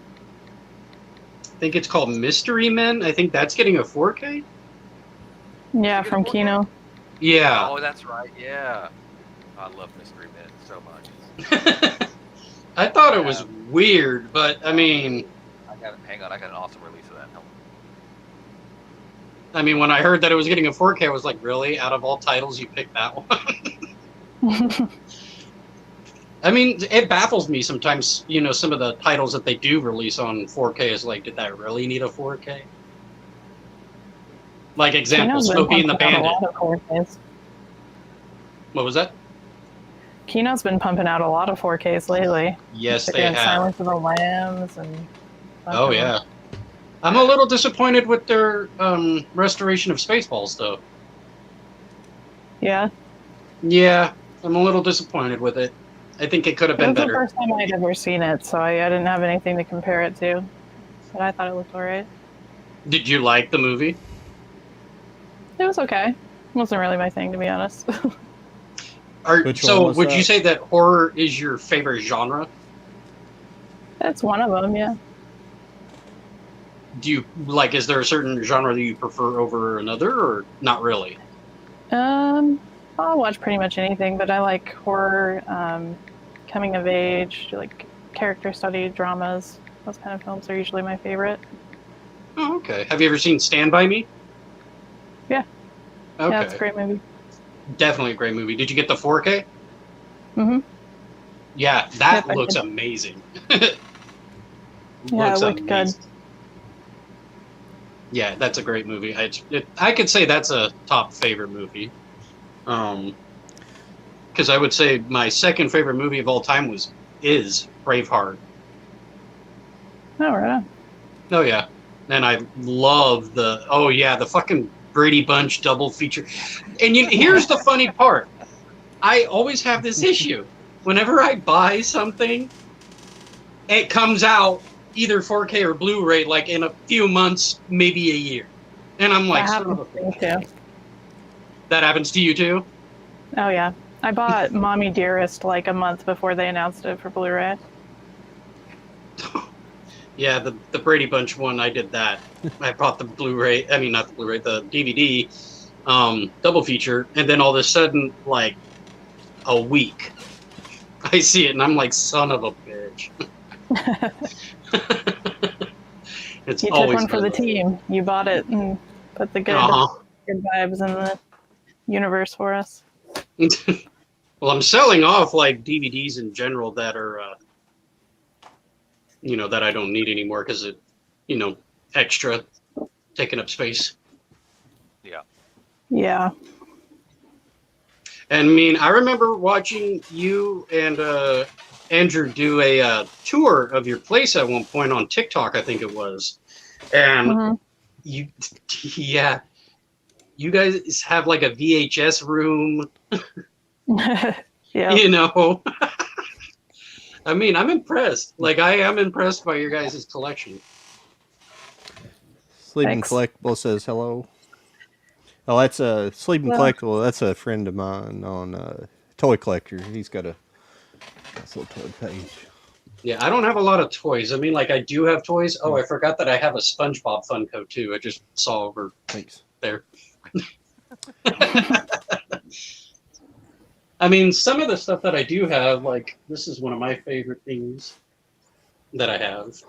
think it's called Mystery Men. I think that's getting a 4K. Yeah, Did you get a from 4K? Kino. Yeah. Oh, that's right. Yeah. I love Mystery Men so much. I thought it was weird, but I mean, Hang on, I got an awesome release of that. when I heard that it was getting a 4K, I was like, really? Out of all titles, you picked that one? I mean, it baffles me sometimes, some of the titles that they do release on 4K is like, did that really need a 4K? Like, example, Kino's been Smokey and the pumping out Bandit. a lot of 4Ks. What was that? Kino's been pumping out a lot of 4Ks lately. Yes, They're they doing have. Silence of the Lambs and. Oh, yeah. I'm a little disappointed with their restoration of Spaceballs, though. Yeah. Yeah, I'm a little disappointed with it. I think it could have It been was the better. first time I'd ever seen it, so I didn't have anything to compare it to. But I thought it looked alright. Did you like the movie? It was okay. It wasn't really my thing, to be honest. Which one was would you that? say that horror is your favorite genre? That's one of them, yeah. Do you is there a certain genre that you prefer over another, or not really? I'll watch pretty much anything, but I like horror, coming of age, like character study dramas. Those kind of films are usually my favorite. Oh, okay. Have you ever seen Stand By Me? Yeah. Okay. Yeah, it's a great movie. Definitely a great movie. Did you get the 4K? Mm-hmm. Yeah, that Yep, I looks did. amazing. Yeah, it looked good. Yeah, that's a great movie. I could say that's a top favorite movie. Because I would say my second favorite movie of all time is Braveheart. Oh, right on. Oh yeah, and I love the fucking Brady Bunch double feature. And here's the funny part: I always have this issue. Whenever I buy something, it comes out either 4K or Blu-ray like in a few months, maybe a year, and I'm like, That son of a happens to me too. That happens to you too? Oh, yeah. I bought Mommy Dearest like a month before they announced it for Blu-ray. Yeah, the Brady Bunch one, I did that. I bought the Blu-ray, not the Blu-ray, the DVD double feature, and then all of a sudden, like a week, I see it, and I'm like, son of a bitch. It's You took always one for the been team. You bought it and put the good vibes in the universe for us. Well, I'm selling off like DVDs in general that are, that I don't need anymore because it, extra taking up space. Yeah. Yeah. And I remember watching you and Andrew do a tour of your place at one point on TikTok, I think it was. And you guys have like a VHS room. Yeah. I'm impressed. Like, I am impressed by your guys' collection. Sleeping Thanks. Collectible says hello. Oh, that's a Sleeping Collectible. That's a friend of mine on Toy Collector. He's got a nice little toy page. Yeah, I don't have a lot of toys. I do have toys. Oh, I forgot that I have a SpongeBob Funko too. I just saw over Thanks. there. Some of the stuff that I do have, like, this is one of my favorite things that I have. It's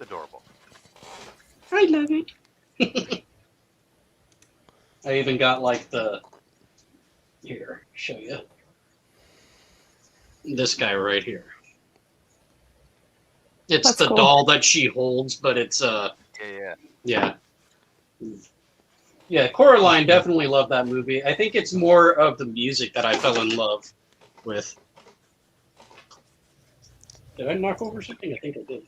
adorable. I love it. I even got like here, show you. This guy right here. It's That's the cool. doll that she holds, but it's Yeah. Yeah, Coraline definitely loved that movie. I think it's more of the music that I fell in love with. Did I knock over something? I think I did.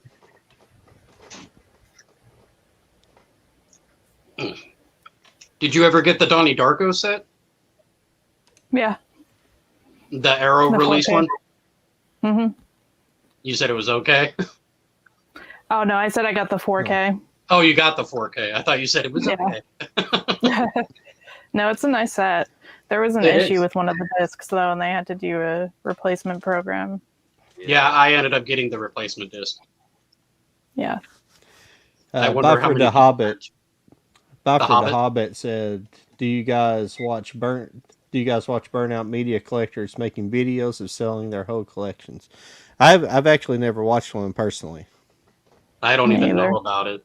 Did you ever get the Donnie Darko set? Yeah. The Arrow The release 4K. one? Mm-hmm. You said it was okay? Oh, no, I said I got the 4K. Oh, you got the 4K. I thought you said it was Yeah. okay. No, it's a nice set. There was an It issue is. with one of the discs, though, and they had to do a replacement program. Yeah, I ended up getting the replacement disc. Yeah. I wonder how Buffer many the people Hobbit. Buffer the Hobbit? Hobbit said, "Do you guys watch Burnout Media Collectors making videos of selling their whole collections?" I've actually never watched one personally. I don't Me even either. know about it.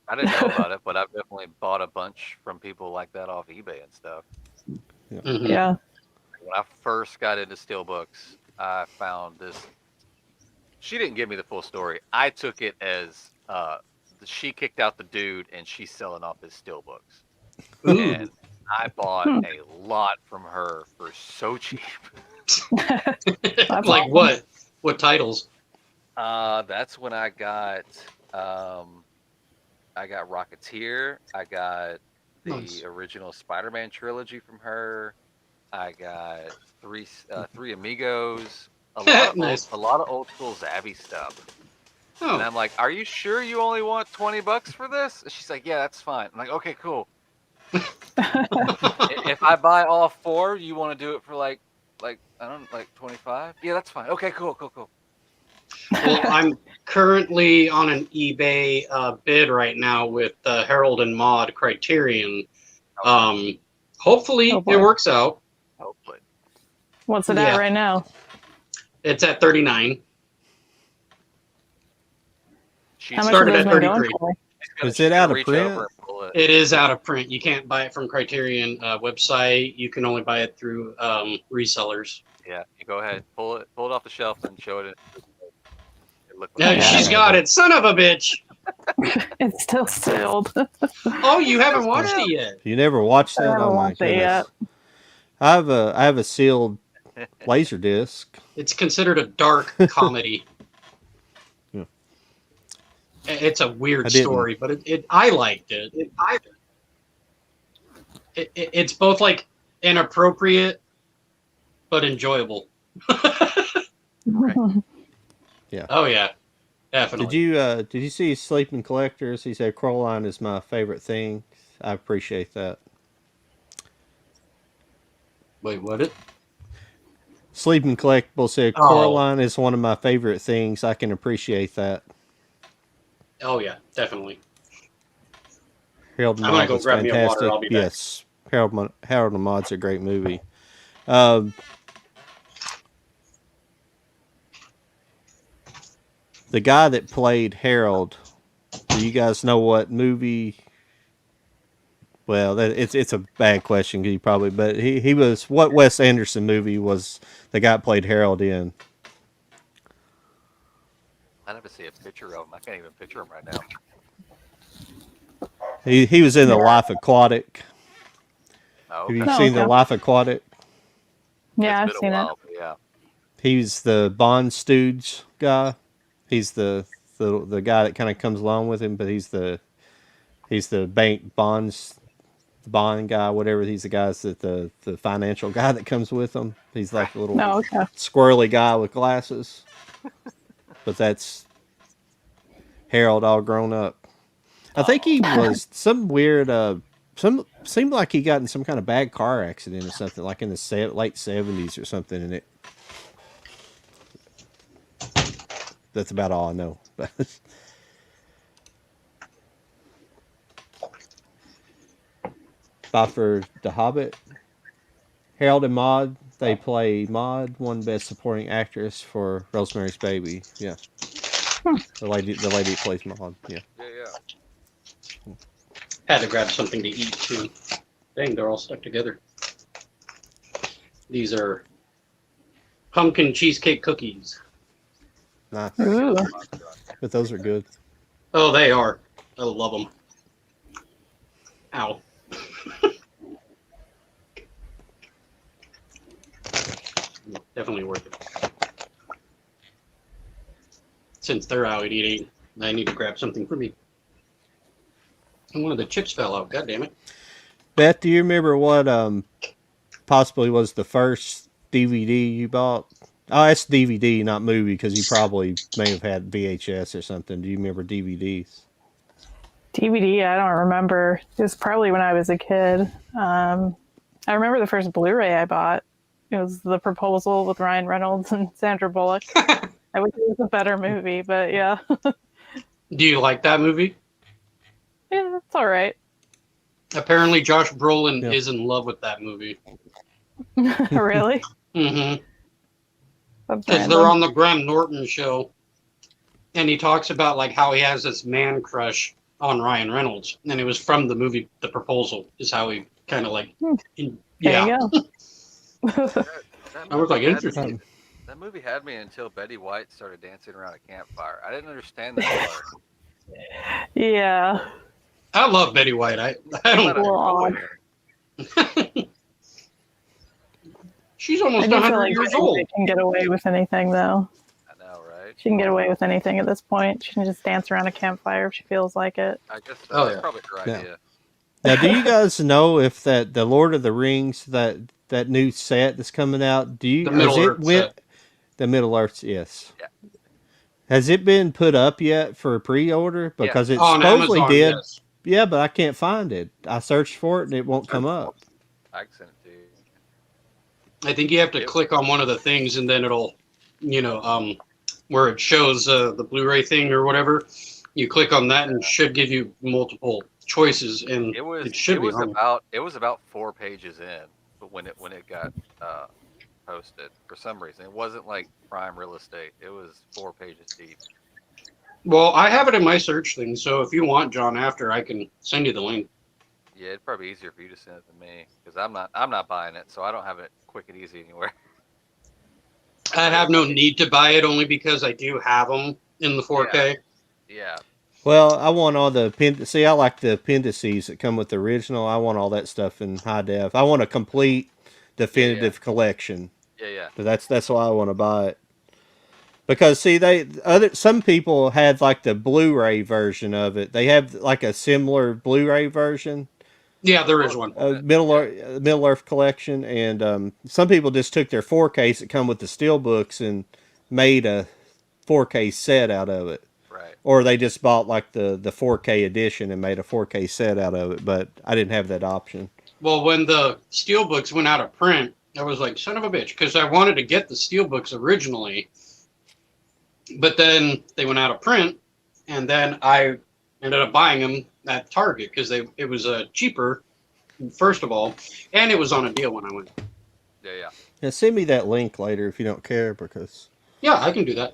I didn't know about it, but I've definitely bought a bunch from people like that off eBay and stuff. Mhm. Yeah. When I first got into steelbooks, I found this. She didn't give me the full story. I took it as she kicked out the dude and she's selling off his steelbooks. Ooh. And I bought a lot from her for so cheap. Like awesome. what? What titles? That's when I got Rocketeer. I got the Nice. original Spider-Man trilogy from her. I got three Amigos. Nice. A lot of old school Zabby stuff. And Oh, I'm like, "Are you sure you only want $20 for this?" And she's like, "Yeah, that's fine." I'm like, "Okay, cool. If I buy all 4, you want to do it for like I don't know, like 25? Yeah, that's fine. Okay, cool. well, I'm currently on an eBay bid right now with Harold and Maude Criterion. Hopefully Oh, it boy. works out. Hopefully. What's it Yeah. at right now? It's at 39. She How much started have those at been going 33. for? Is it out of print? It is out of print. You can't buy it from Criterion website. You can only buy it through resellers. Yeah, you go ahead, pull it off the shelf and show it. Yeah, Yeah. she's got it. Son of a bitch. It's still sealed. Oh, you haven't watched it yet. You never watched I that? haven't Oh my watched it yet. goodness! I have a sealed laser disc. It's considered a dark comedy. Yeah. It's a weird I didn't. story, but I liked it. It's both like inappropriate but enjoyable. Yeah. Oh yeah, definitely. Did you see Sleeping Collectors? He said Coraline is my favorite thing. I appreciate that. Wait, what? Sleeping Collectible said Oh. Coraline is one of my favorite things. I can appreciate that. Oh yeah, definitely. Harold and I'm gonna Maude go was grab me a fantastic. water. I'll be back. Yes, Harold and Maude's a great movie. The guy that played Harold, do you guys know what movie? Well, it's a bad question, but he was, what Wes Anderson movie was the guy that played Harold in? I never see a picture of him. I can't even picture him right now. He was in The Life Aquatic. Oh, Have you okay. seen The okay. Life Aquatic? Yeah, I've It's been seen a it. while, but yeah. He's the Bond stooge guy. He's the guy that kind of comes along with him, but he's the bond guy, whatever. He's the guys that the financial guy that comes with him. He's like a little No, okay. squirrely guy with glasses. But that's Harold all grown up. I think he was some weird seemed like he got in some kind of bad car accident or something, like in the late 70s or something, and that's about all I know. For The Hobbit, Harold and Maude, they play Maude, won Best Supporting Actress for Rosemary's Baby. Yeah, the lady that plays Maude. Yeah. Yeah. Had to grab something to eat too. Dang, they're all stuck together. These are pumpkin cheesecake cookies. Nice. Ooh. But those are good. Oh, they are. I love them. Ow. Definitely worth it. since they're out eating, I need to grab something for me. And one of the chips fell out. God damn it! Beth, do you remember what possibly was the first DVD you bought? Oh, it's DVD, not movie, because you probably may have had VHS or something. Do you remember DVDs? DVD, I don't remember. It was probably when I was a kid. I remember the first Blu-ray I bought. It was The Proposal with Ryan Reynolds and Sandra Bullock. I wish it was a better movie, but yeah. Do you like that movie? Yeah, it's all right. Apparently, Josh Brolin Yeah. is in love with that movie. Really? Mm-hmm. That's Because they're random. on the Graham Norton show, and he talks about like how he has this man crush on Ryan Reynolds, and it was from the movie The Proposal. Is how he kind of like, There yeah. you go. I was like, movie had interesting. me- That movie had me until Betty White started dancing around a campfire. I didn't understand that part. Yeah. I love Betty White. I don't. Well, odd. She's I almost do feel 100 like years Betty old. White can get away with anything, though. I know, right? She can get away with anything at this point. She can just dance around a campfire if she feels like it. I guess Oh, that's yeah. probably her Yeah. idea. Now, do you guys know if that the Lord of the Rings that new set that's coming out? Do you The Middle has Earth it went set. the Middle Earth? Yes. Yeah. Has it been put up yet for pre-order? Because it On supposedly Amazon, did. yes. Yeah, but I can't find it. I searched for it and it won't come up. I can send it to you. I think you have to click on one of the things, and then it'll, where it shows the Blu-ray thing or whatever. You click on that, and it should give you multiple choices, and It was should be on. it was about 4 pages in, but when it got posted for some reason, it wasn't like prime real estate. It was 4 pages deep. Well, I have it in my search thing, so if you want, John, after I can send you the link. Yeah, it'd probably be easier for you to send it to me because I'm not buying it, so I don't have it quick and easy anywhere. I have no need to buy it only because I do have them in the 4K. Yeah, Well, I want all the I like the appendices that come with the original. I want all that stuff in high def. I want a complete definitive collection. yeah. So that's why I want to buy it. Because see, some people had like the Blu-ray version of it. They have like a similar Blu-ray version Yeah, there is one. of Middle Earth collection, and some people just took their 4Ks that come with the steelbooks and made a 4K set out of it. Right. Or they just bought like the 4K edition and made a 4K set out of it. But I didn't have that option. Well, when the steelbooks went out of print, I was like, son of a bitch, because I wanted to get the steelbooks originally. But then they went out of print, and then I ended up buying them at Target because it was cheaper, first of all, and it was on a deal when I went. Yeah. Yeah, send me that link later if you don't care, because Yeah, I can do that.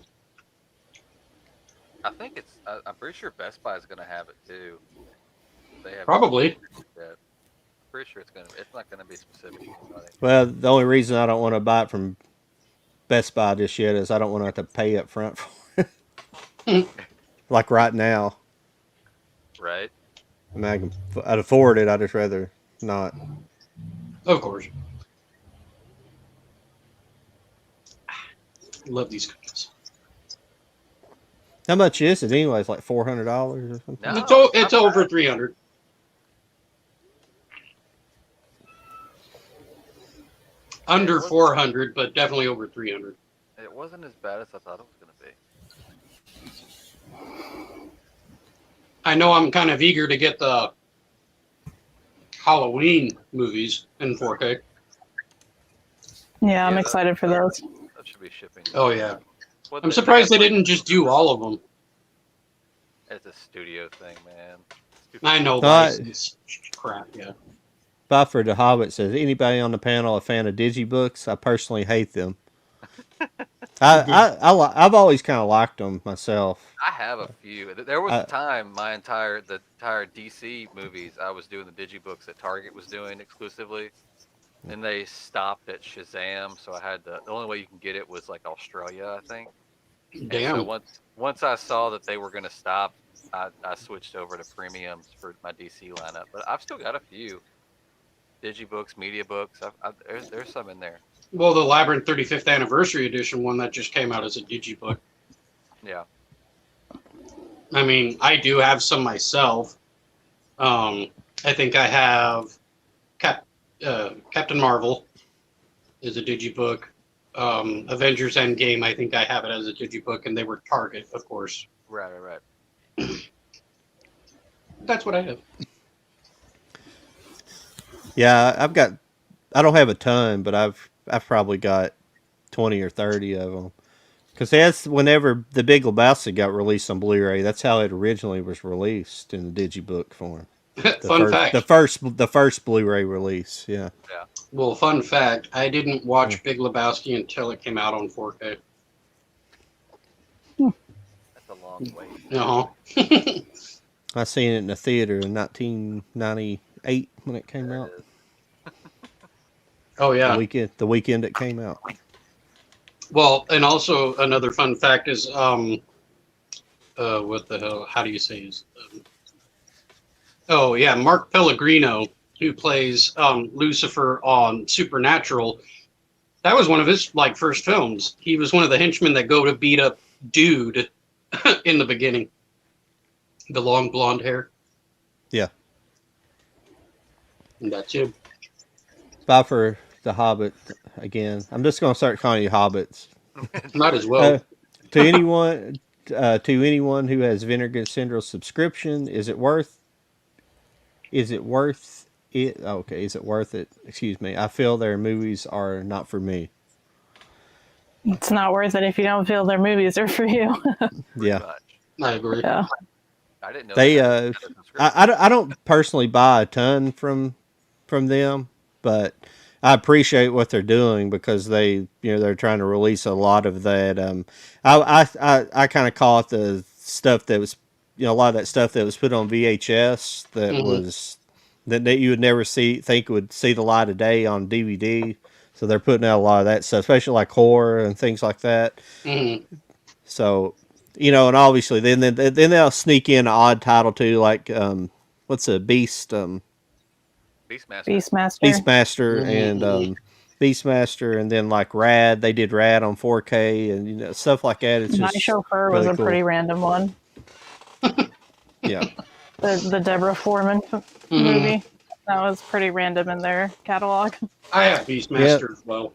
I think I'm pretty sure Best Buy is going to have it too. They have Probably. Yeah. Pretty sure it's not going to be specific to anybody. well, the only reason I don't want to buy it from Best Buy just yet is I don't want to have to pay up front for it. Like right now. Right. I mean, I'd afford it. I'd just rather not. Of course. Love these cookies. How much is it anyway? It's like $400 or something. No, It's not over bad. 300. Under 400, but definitely over 300. It wasn't as bad as I thought it was going to be. I know I'm kind of eager to get the Halloween movies in 4K. Yeah, I'm Yeah, excited for those. That should be shipping. Oh, yeah. What I'm surprised they didn't just do all of them. It's a studio thing, man. I know Alright. license crap, yeah. Buffer the Hobbit says, anybody on the panel a fan of digibooks? I personally hate them. I've always kind of liked them myself. I have a few. There was I- a time the entire DC movies I was doing the digibooks that Target was doing exclusively. Then they stopped at Shazam, so I had the only way you can get it was like Australia, I think. And Damn. so once I saw that they were going to stop, I switched over to premiums for my DC lineup. But I've still got a few digibooks, media books. There's some in there. Well, the Labyrinth 35th Anniversary Edition one that just came out as a digibook. Yeah. I mean, I do have some myself. I think I have Captain Marvel is a digibook. Avengers Endgame, I think I have it as a digibook, and they were Target, of course. Right. That's what I have. Yeah, I don't have a ton, but I've probably got 20 or 30 of them. Because that's whenever the Big Lebowski got released on Blu-ray. That's how it originally was released in the digibook form. Fun fact. The first Blu-ray release. Yeah. Yeah. Well, fun fact. I didn't watch Big Lebowski until it came out on 4K. That's a long wait. Uh-huh. I seen it in the theater in 1998 when it came There out. it is. Oh, yeah. The weekend it came out. Well, and also another fun fact is, what the hell? How do you say his? Oh yeah, Mark Pellegrino, who plays Lucifer on Supernatural. That was one of his first films. He was one of the henchmen that go to beat up Dude in the beginning. The long blonde hair. Yeah. And that's him. Bye for the Hobbit again. I'm just gonna start calling you Hobbits. Might as well. To anyone who has Vinegar Syndrome subscription, is it worth it? Okay, is it worth it? Excuse me. I feel their movies are not for me. It's not worth it if you don't feel their movies are for you. Yeah. Much. I agree. Yeah. I didn't know They they had a subscription. I don't personally buy a ton from them, but I appreciate what they're doing because they're trying to release a lot of that. I kind of call it the stuff that was a lot of that stuff that was put on VHS that was that you would never think would see the light of day on DVD. So they're putting out a lot of that stuff, especially like horror and things like that. Mm-hmm. So, and obviously then they'll sneak in an odd title too, like what's a Beast, Beastmaster. Beastmaster and Beastmaster, and then like Rad. They did Rad on 4K and stuff like that. It's My just Chauffeur really was a cool. pretty random one. Yeah. The Deborah Foreman movie. That was pretty random in their catalog. I have Beastmaster as well.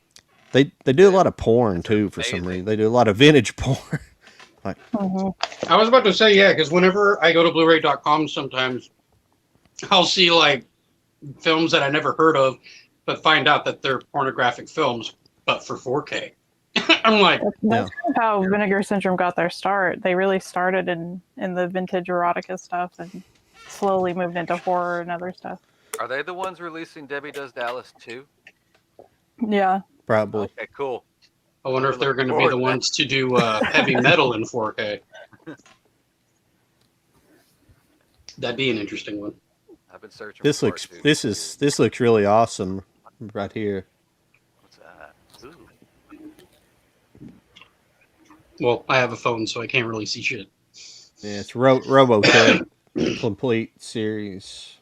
They do a lot of porn too for some amazing. reason. They do a lot of vintage porn. I was about to say, yeah, because whenever I go to Blu-ray.com, sometimes I'll see films that I never heard of, but find out that they're pornographic films, but for 4K. I'm like, That's kind of how Vinegar Syndrome got their start. They really started in the vintage erotica stuff and slowly moved into horror and other stuff. Are they the ones releasing Debbie Does Dallas 2? Yeah. Probably. Okay, cool. I wonder if they're going to be the ones to do heavy metal in 4K. That'd be an interesting one. I've been searching. This for looks it, too. this looks really awesome right here. What's that? Ooh. Well, I have a phone, so I can't really see shit. Yeah, it's Robotech complete series.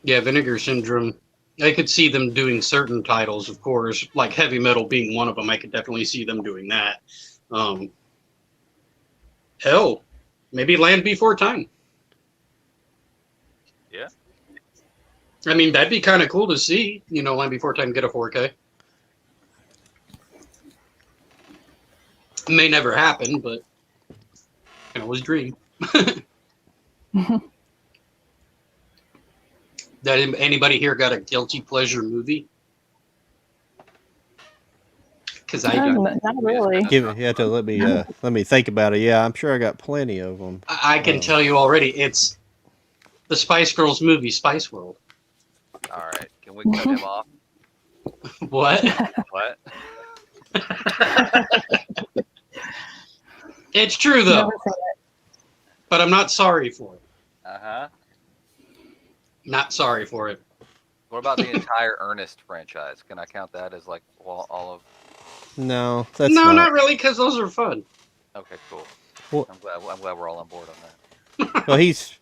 Yeah, Vinegar Syndrome. I could see them doing certain titles, of course, like heavy metal being one of them. I could definitely see them doing that. Hell, maybe Land Before Time. Yeah. I mean, that'd be kind of cool to see, Land Before Time get a 4K. It may never happen, but can always dream. That anybody here got a guilty pleasure movie? Because I don't. Not really. You have to let me think about it. Yeah, I'm sure I got plenty of them. I can tell you already. It's the Spice Girls movie, Spice World. All right. Can we cut him off? What? What? It's true though, Never seen it. but I'm not sorry for it. Uh-huh. Not sorry for it. What about the entire Ernest franchise? Can I count that as all of? No, that's No, not. not really, because those are fun. Okay, cool. Well- I'm glad we're all on board on that. Well, he's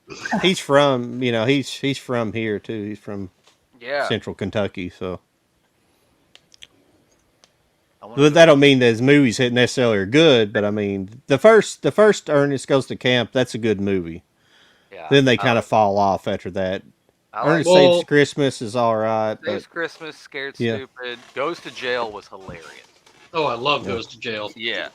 from he's from here too. He's from Yeah. Central Kentucky, so wonder But if that don't mean that his movies necessarily are good. But I mean, the first Ernest Goes to Camp, that's a good movie. yeah, Then they kind of fall off after that. I like Ernest Saves Well, Christmas is all right, but Saves Christmas, Scared Yeah. Stupid, Goes to Jail was hilarious. oh, I love Yeah. Goes to Jail. Yeah,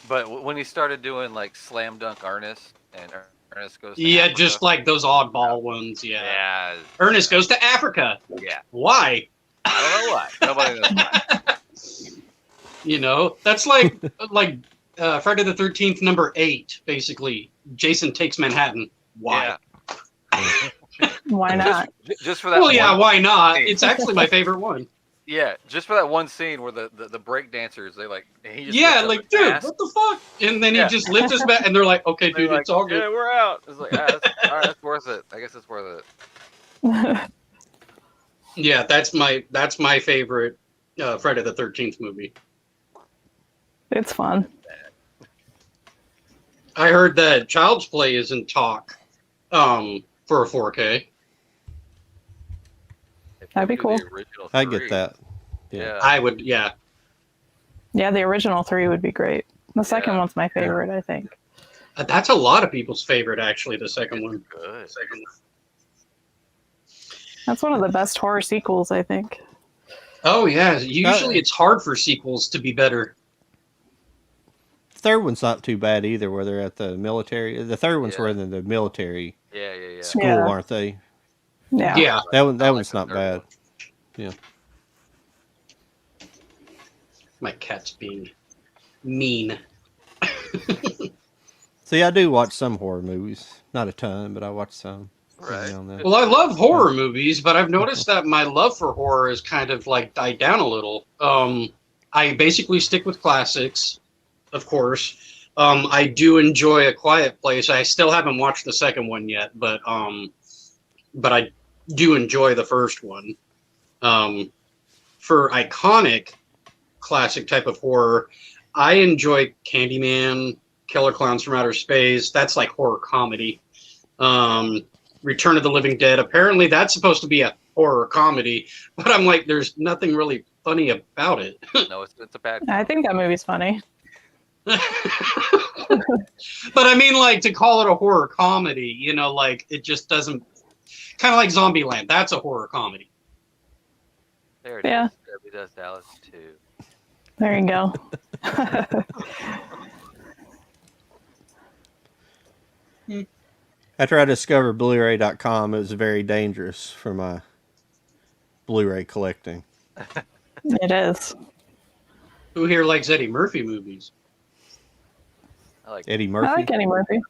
but when he started doing like Slam Dunk Ernest and Ernest Goes to Yeah, Africa, just like those oddball ones. Yeah. yeah, Ernest Goes to Africa. yeah. Why? I don't know why. Nobody knows why. You know, that's like Friday the 13th number 8, basically. Jason Takes Manhattan. Why? Yeah. Why not? Just for that. Well, yeah, one why not? scene. It's actually my favorite one. Yeah, just for that one scene where the break dancers he just Yeah, lifts up like, his dude, mask. what the fuck? And then Yeah. he just lifts his back, and they're like, okay, They're dude, like, it's all good. yeah, we're out. It's like, all right, that's worth it. I guess it's worth it. Yeah, that's my favorite Friday the 13th movie. It's fun. I heard that Child's Play is in talk for a 4K. If That'd they be do cool. the original I three, get that. Yeah. I would, yeah. Yeah, the original 3 would be great. The second Yeah. one's my favorite, I think. That's a lot of people's favorite, actually, the second one. Good. That's one of the best horror sequels, I think. Oh, yeah. Usually it's hard for sequels to be better. The third one's not too bad either, where they're at the military. The third one's Yeah. where they're in the military Yeah. school, Yeah. aren't they? Yeah. Yeah. That one's I like the not third bad. one. Yeah. My cat's being mean. See, I do watch some horror movies. Not a ton, but I watch some. Right. On that. Well, I love horror movies, but I've noticed that my love for horror has kind of like died down a little. I basically stick with classics, of course. I do enjoy A Quiet Place. I still haven't watched the second one yet, but I do enjoy the first one. For iconic classic type of horror, I enjoy Candyman, Killer Clowns from Outer Space. That's like horror comedy. Return of the Living Dead. Apparently that's supposed to be a horror comedy, but I'm like, there's nothing really funny about it. No, it's a bad. I think that movie's funny. But I mean, like, to call it a horror comedy, you know, like, it just doesn't, kind of like Zombieland. That's a horror comedy. There it Yeah. is. Debbie Does Dallas too. There you go. After I discovered Blu-ray.com, it was very dangerous for my Blu-ray collecting. It is. Who here likes Eddie Murphy movies? I like Eddie I Murphy. like Eddie Murphy.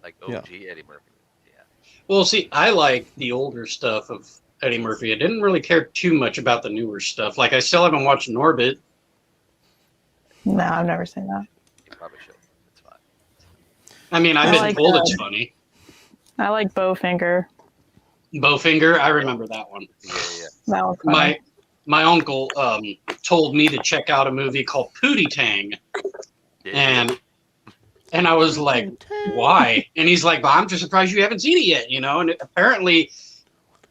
OG Eddie Murphy. Yeah. Well, see, I like the older stuff of Eddie Murphy. I didn't really care too much about the newer stuff. Like, I still haven't watched Norbit. No, I've never seen that. You probably should. It's fine. I mean, I've I been like told that. it's funny. I like Bowfinger. Bowfinger, I remember that one. Yeah. That one's funny. My uncle told me to check out a movie called Pootie Tang, Yeah. and I was like, why? And he's like, well, I'm just surprised you haven't seen it yet, you know. And apparently,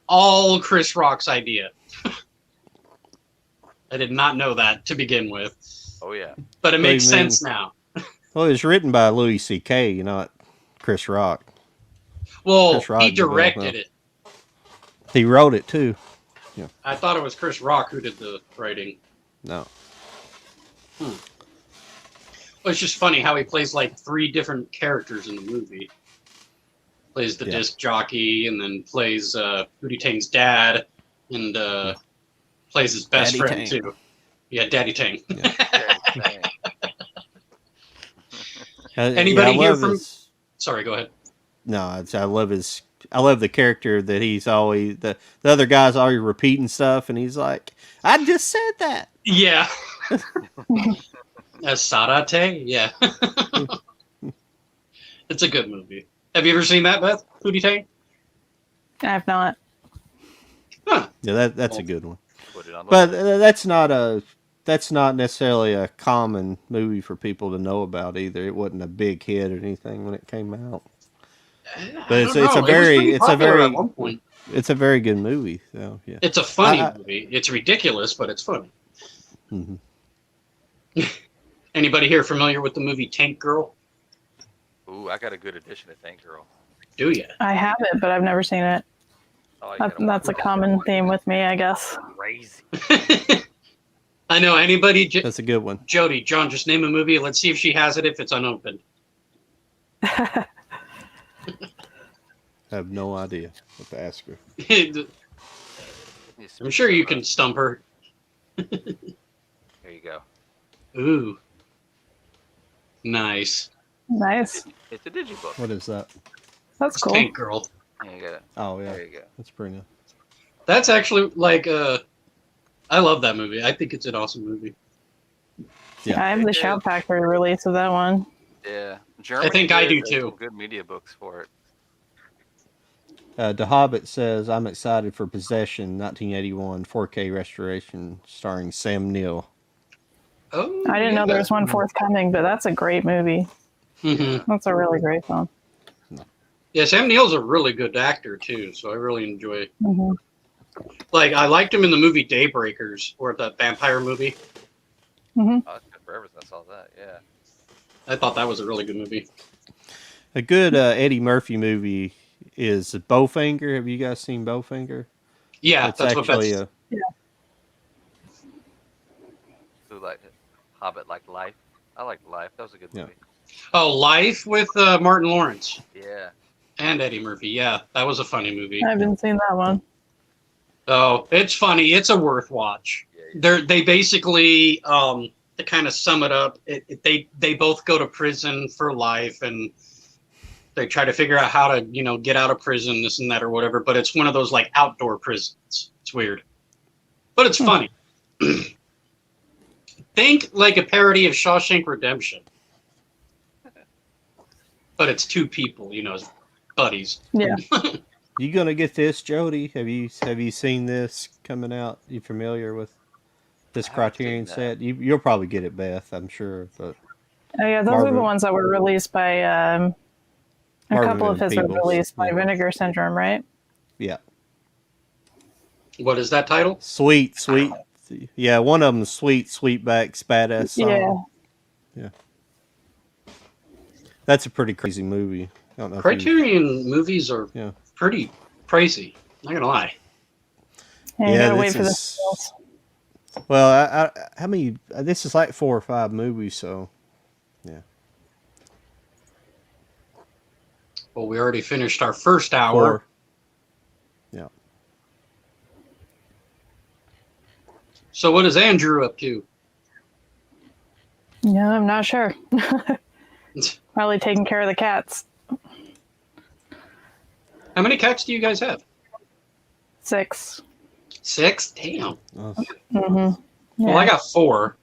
all Chris Rock's idea. I did not know that to begin with, Oh yeah. but it makes What do you mean? sense now. Well, it was written by Louis C.K., not Chris Rock. Well, Chris Rock he did that, directed huh? it. He wrote it too. I thought it was Chris Rock who did the writing. No. Well, it's just funny how he plays like 3 different characters in the movie. Plays the Yeah. disc jockey, and then plays Pootie Tang's dad, and plays his best Daddy friend Tang. too. Yeah, Daddy Tang. Dang. Anybody I here love from- his- Sorry, go ahead. No, I love his. I love the character that he's always the other guy's always repeating stuff, and he's like, "I just said that." Yeah. Sarate? Yeah. It's a good movie. Have you ever seen that, Beth? Pootie Tang? I have not. Huh. Yeah, that's a good one. Put it on the But list. that's not necessarily a common movie for people to know about either. It wasn't a big hit or anything when it came out. But I it's don't a know. It was very pretty it's a popular very at one point. it's a very good movie. So yeah. It's a funny I- movie. It's ridiculous, but it's funny. hmm Anybody here familiar with the movie Tank Girl? Ooh, I got a good edition of Tank Girl. Do you? I have it, but I've never seen it. Oh, you gotta watch That's a it. common theme with me, I guess. Crazy. I know anybody. That's a good one. Jody, John, just name a movie. Let's see if she has it if it's unopened. I have no idea what to ask her. I'm sure you can stump her. There you go. Ooh. Nice. Nice. It's a digibook. What is that? That's It's cool. Tank Girl. Yeah, you got it. Oh, yeah. There you go. That's pretty nice. That's actually like I love that movie. I think it's an awesome movie. Yeah. I have the Shout Factory release of that one. Yeah. Germany think I did do too. some good media books for it. The Hobbit says, I'm excited for Possession, 1981 4K restoration starring Sam Neill. Oh, I didn't know there was one forthcoming, but that's a great movie. Mm-hmm. That's a really great film. Yeah, Sam Neill's a really good actor too, so I really enjoy it. Mm-hmm. Like I liked him in the movie Daybreakers, or the vampire movie. Mm-hmm. Oh, it's been forever since I saw that. Yeah. I thought that was a really good movie. A good Eddie Murphy movie is Bowfinger. Have you guys seen Bowfinger? Yeah, It's that's what actually Beth. Who liked it? Hobbit like Life. I liked Life. That was a good Yeah. movie. Oh, Life with Martin Lawrence Yeah. and Eddie Murphy. Yeah, that was a funny movie. I haven't seen that one. Oh, it's funny. It's a worth watch. Yeah. They basically to kind of sum it up. They both go to prison for life, and they try to figure out how to get out of prison, this and that or whatever. But it's one of those like outdoor prisons. It's weird, but it's funny. Think like a parody of Shawshank Redemption, but it's two people, buddies. Yeah. You gonna get this, Jody? Have you seen this coming out? You familiar with this I haven't Criterion seen set? You'll probably get it, Beth. I'm sure. But Oh, yeah, those are Marvin- the ones that were released by a Marvin couple of his were Peebles. released by Yeah. Vinegar Syndrome, right? yeah, What is that title? sweet. Yeah, one of them, Sweetback's badass song. Yeah. That's a pretty crazy movie. I don't know. If you, Criterion movies are Yeah. pretty pricey. Not gonna lie. Yeah, you Yeah, gotta wait this for the is- sales. well, I how many? This is like 4 or 5 movies, so yeah. Well, we already finished our first hour. 4. Yeah. So what is Andrew up to? Yeah, I'm not sure. Probably taking care of the cats. How many cats do you guys have? 6. 6? Damn. Oh, Mm-hmm. Yeah. Well, I got 4.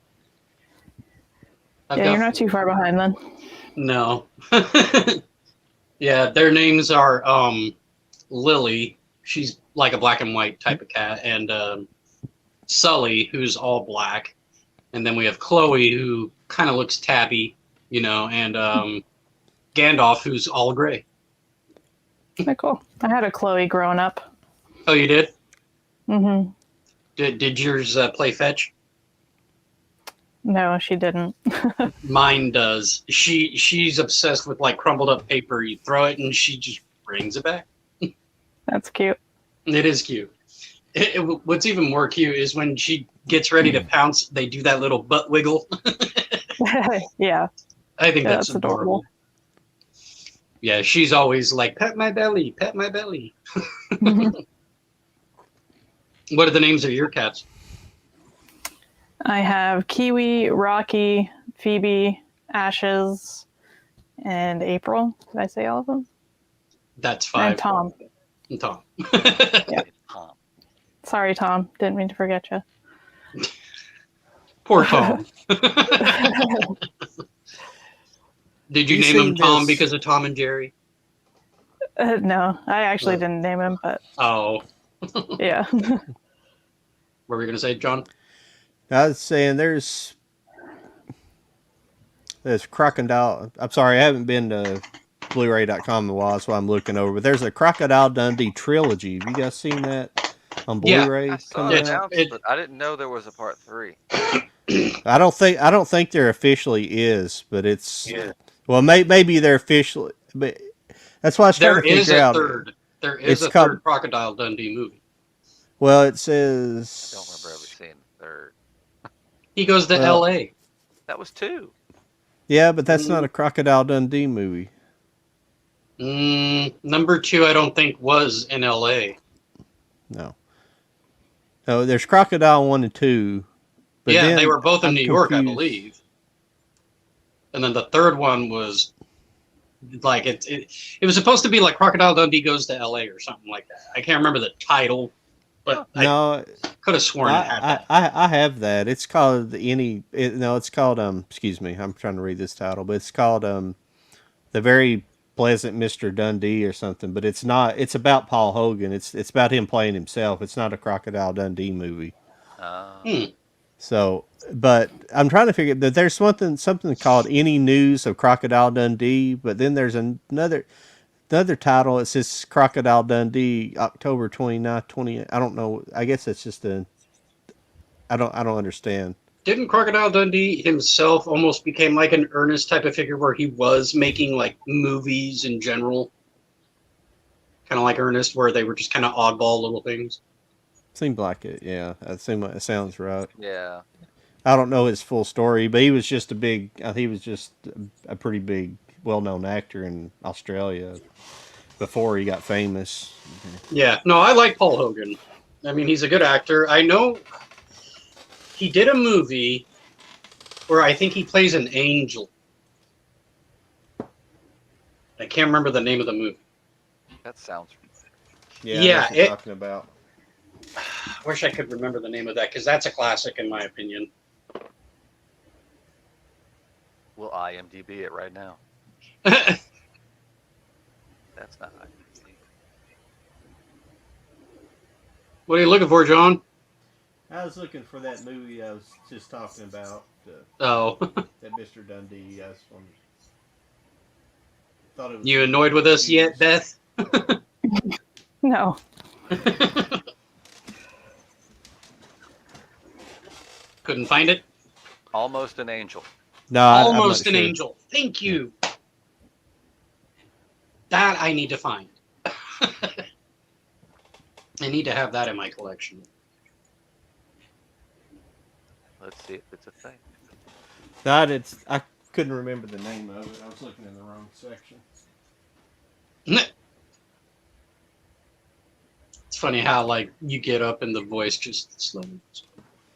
I've Yeah, got you're not too far behind then. No. Yeah, their names are Lily. She's like a black and white type of cat, and Sully, who's all black, and then we have Chloe, who kind of looks tabby, and Gandalf, who's all gray. Okay, cool. I had a Chloe growing up. Oh, you did? Mm-hmm. Did yours play fetch? No, she didn't. Mine does. She's obsessed with like crumpled up paper. You throw it and she just brings it back. That's cute. It is cute. What's even more cute is when she gets ready to pounce, they do that little butt wiggle. Yeah. I think Yeah, that's that's adorable. Yeah, she's always like, pet my belly, pet my belly. Mhm. What are the names of your cats? I have Kiwi, Rocky, Phoebe, Ashes, and April. Did I say all of them? That's 5. And Tom. And Tom. Tom. Sorry, Tom. Didn't mean to forget you. Poor Tom. Did you You name him seen Tom this- because of Tom and Jerry? No, I actually didn't name him, but Oh, yeah. what were you going to say, John? I was saying there's Crocodile. I'm sorry, I haven't been to Blu-ray.com in a while. That's why I'm looking over. But there's a Crocodile Dundee trilogy. Have you guys seen that on Yeah. Blu-ray? I saw coming it out? announced, but I didn't know there was a part 3. I don't think there officially is, but it's Yeah. well, maybe they're officially, but that's what I was trying There to is figure a out. third. There is It's a called third Crocodile Dundee movie. well, it I don't remember ever says seeing the third. He goes to well, L.A. That was 2. yeah, but that's not a Crocodile Dundee movie. Number 2, I don't think was in L.A. No, no, there's Crocodile 1 and 2, but Yeah, they then were both in I'm New York, I confused. believe. And then the third one was like it was supposed to be like Crocodile Dundee goes to L.A. or something like that. I can't remember the title, but I No, could have sworn it had that. I have that. It's called no, it's called excuse me, I'm trying to read this title, but it's called The Very Pleasant Mr. Dundee or something, but it's not. It's about Paul Hogan. It's about him playing himself. It's not a Crocodile Dundee movie. Hmm. So, but I'm trying to figure that there's something called Any News of Crocodile Dundee, but then there's another title. It says Crocodile Dundee, October 29th, 20. I don't know. I guess it's just I don't understand. Didn't Crocodile Dundee himself almost became like an Ernest type of figure where he was making like movies in general? Kind of like Ernest, where they were just kind of oddball little things. Seemed like it. Yeah, it sounds right. Yeah. I don't know his full story, but he was just he was just a pretty big, well-known actor in Australia before he got famous. Yeah, no, I like Paul Hogan. I mean, he's a good actor. I know he did a movie where I think he plays an angel. I can't remember the name of the movie. That sounds. Yeah, Yeah, I know what you're it- talking about. I wish I could remember the name of that because that's a classic in my opinion. We'll IMDb it right now. That's not IMDb. What are you looking for, John? I was looking for that movie I was just talking about. Oh, That Mr. Dundee. I thought it was. you annoyed with us yet, Beth? No. Couldn't find it? Almost an Angel. No, Almost I'm an not sure. angel. Thank you. That I need to find. I need to have that in my collection. Let's see if it's a thing. I couldn't remember the name of it. I was looking in the wrong section. It's funny how like you get up and the voice just slowly.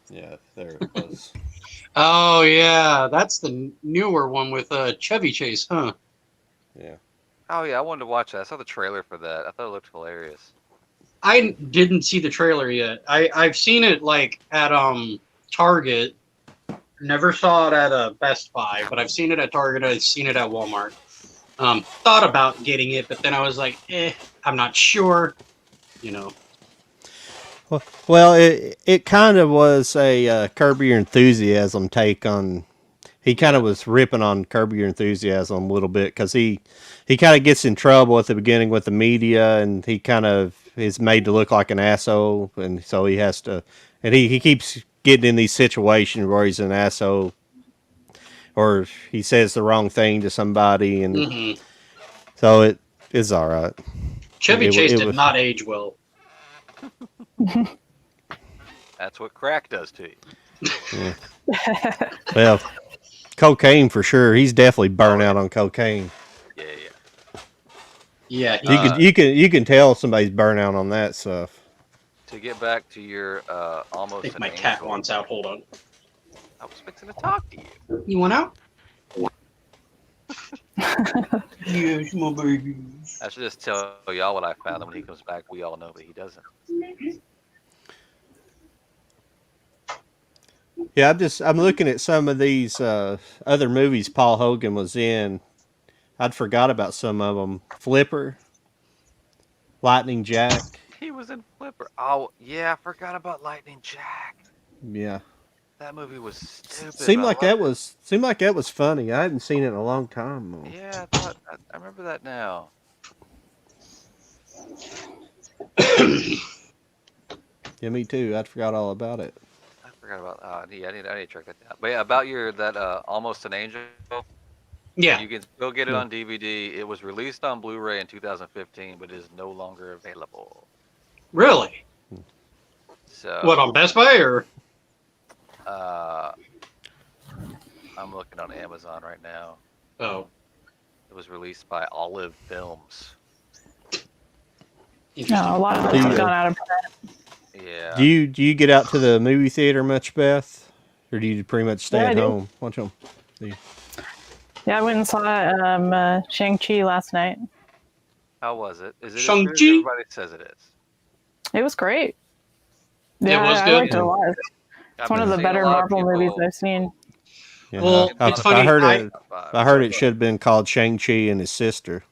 Yeah, there it was. Oh yeah, that's the newer one with Chevy Chase, huh? Yeah. Oh yeah, I wanted to watch that. I saw the trailer for that. I thought it looked hilarious. I didn't see the trailer yet. I've seen it like at Target. Never saw it at Best Buy, but I've seen it at Target. I've seen it at Walmart. Thought about getting it, but then I was like, I'm not sure. You know. Well, it kind of was a Curb Your Enthusiasm take on. He kind of was ripping on Curb Your Enthusiasm a little bit because he kind of gets in trouble at the beginning with the media, and he kind of is made to look like an asshole, and so he has to, and he keeps getting in these situations where he's an asshole, or he says the wrong thing to somebody, and so it is all right. Chevy It Chase did was- not age well. That's what crack does to you. Well, cocaine for sure. He's definitely burnt out on cocaine. Yeah. Yeah, You can tell somebody's burnt out on that stuff. To get back to your I almost think an my angel, cat wants out. Hold on. I was fixing to talk to you. You want out? Yes, my baby. I should just tell y'all what I found, and when he comes back, we all know, but he doesn't. Yeah, I'm looking at some of these other movies Paul Hogan was in. I'd forgot about some of them. Flipper, Lightning Jack. He was in Flipper. Oh, yeah, I forgot about Lightning Jack. Yeah, That movie was stupid. seemed but like I loved that was funny. I hadn't seen it in a long time. it. Yeah, I remember that now. Yeah, me too. I forgot all about it. I forgot forgot about. Yeah, I need to track that down. But yeah, about that Almost an Angel. Yeah. You can still get it Yeah. on DVD. It was released on Blu-ray in 2015, but is no longer available. Really? So What, on Best Buy or? I'm looking on Amazon right now. Oh. It was released by Olive Films. No, a lot of those have gone out of print. Yeah. Do you get out to the movie theater much, Beth, or do you pretty much stay Yeah, I at do. home? Watch them. Yeah, I went and saw Shang-Chi last night. How was it? Is it as good as Shang-Chi? everybody says it is? It was great. Yeah, was I good? liked it a lot. I've It's one of been the seeing a better lot of Marvel movies people- I've seen. Yeah, Well, I, it's I funny, heard I- it. I heard it should have been called Shang-Chi and his sister.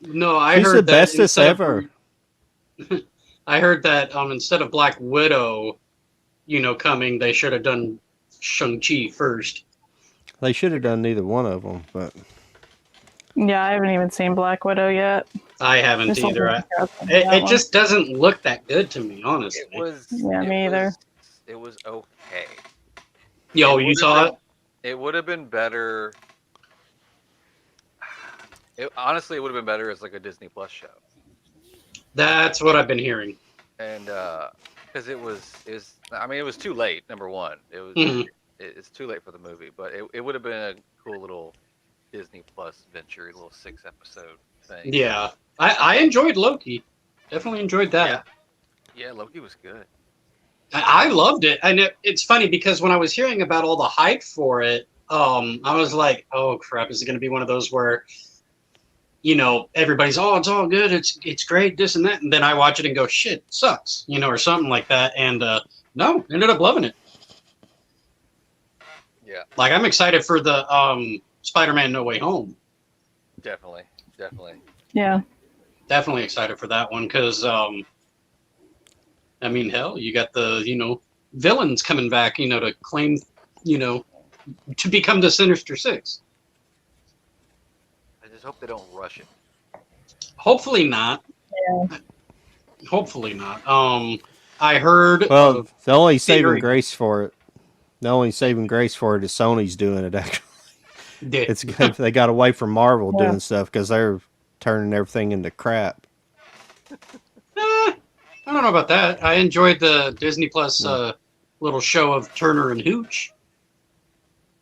No, I She's heard the that bestest instead of- ever. I heard that instead of Black Widow, coming, they should have done Shang-Chi first. They should have done neither one of them, but Yeah, I haven't even seen Black Widow yet. I haven't Just either. holding my breath on It that one. just doesn't look that good to me, honestly. It was. Yeah, it me either. was- It was okay. Yo, It you would've saw been- It would have been better. Honestly, it would have been better as like a Disney Plus show. That's what I've been hearing. And because it was too late. Number one, Mhm. it's too late for the movie, but it would have been a cool little Disney Plus venture, a little 6-episode thing. Yeah, I enjoyed Loki. Definitely enjoyed that. Yeah, Loki was good. I loved it, and it's funny because when I was hearing about all the hype for it, I was like, "Oh crap! Is it going to be one of those where, everybody's it's all good, it's great, this and that," and then I watch it and go, "Shit, it sucks," or something like that, and no, ended up loving it. Yeah, Like I'm excited for the Spider-Man No Way Home. definitely. Yeah. Definitely excited for that one because hell, you got the villains coming back, to claim, to become the Sinister Six. I just hope they don't rush it. Hopefully not. Yeah. Hopefully not. I heard. well, the only saving theory. grace for it, is Sony's doing it. Actually, it's good. They got away from Marvel Yeah. doing stuff because they're turning everything into crap. I don't know about that. I enjoyed the Disney Plus little show of Turner and Hooch.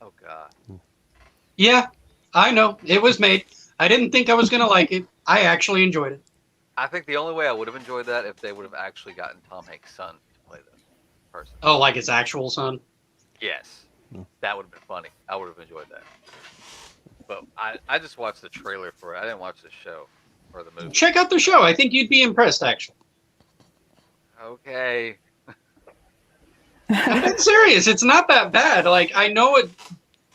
Oh God. Yeah, I know it was made. I didn't think I was gonna like it. I actually enjoyed it. I think the only way I would have enjoyed that if they would have actually gotten Tom Hanks' son to play the person. Oh, like his actual son. Yes, that would have been funny. I would have enjoyed that. But I just watched the trailer for it. I didn't watch the show or the movie. Check out the show. I think you'd be impressed, actually. Okay. I'm serious. It's not that bad. Like I know it.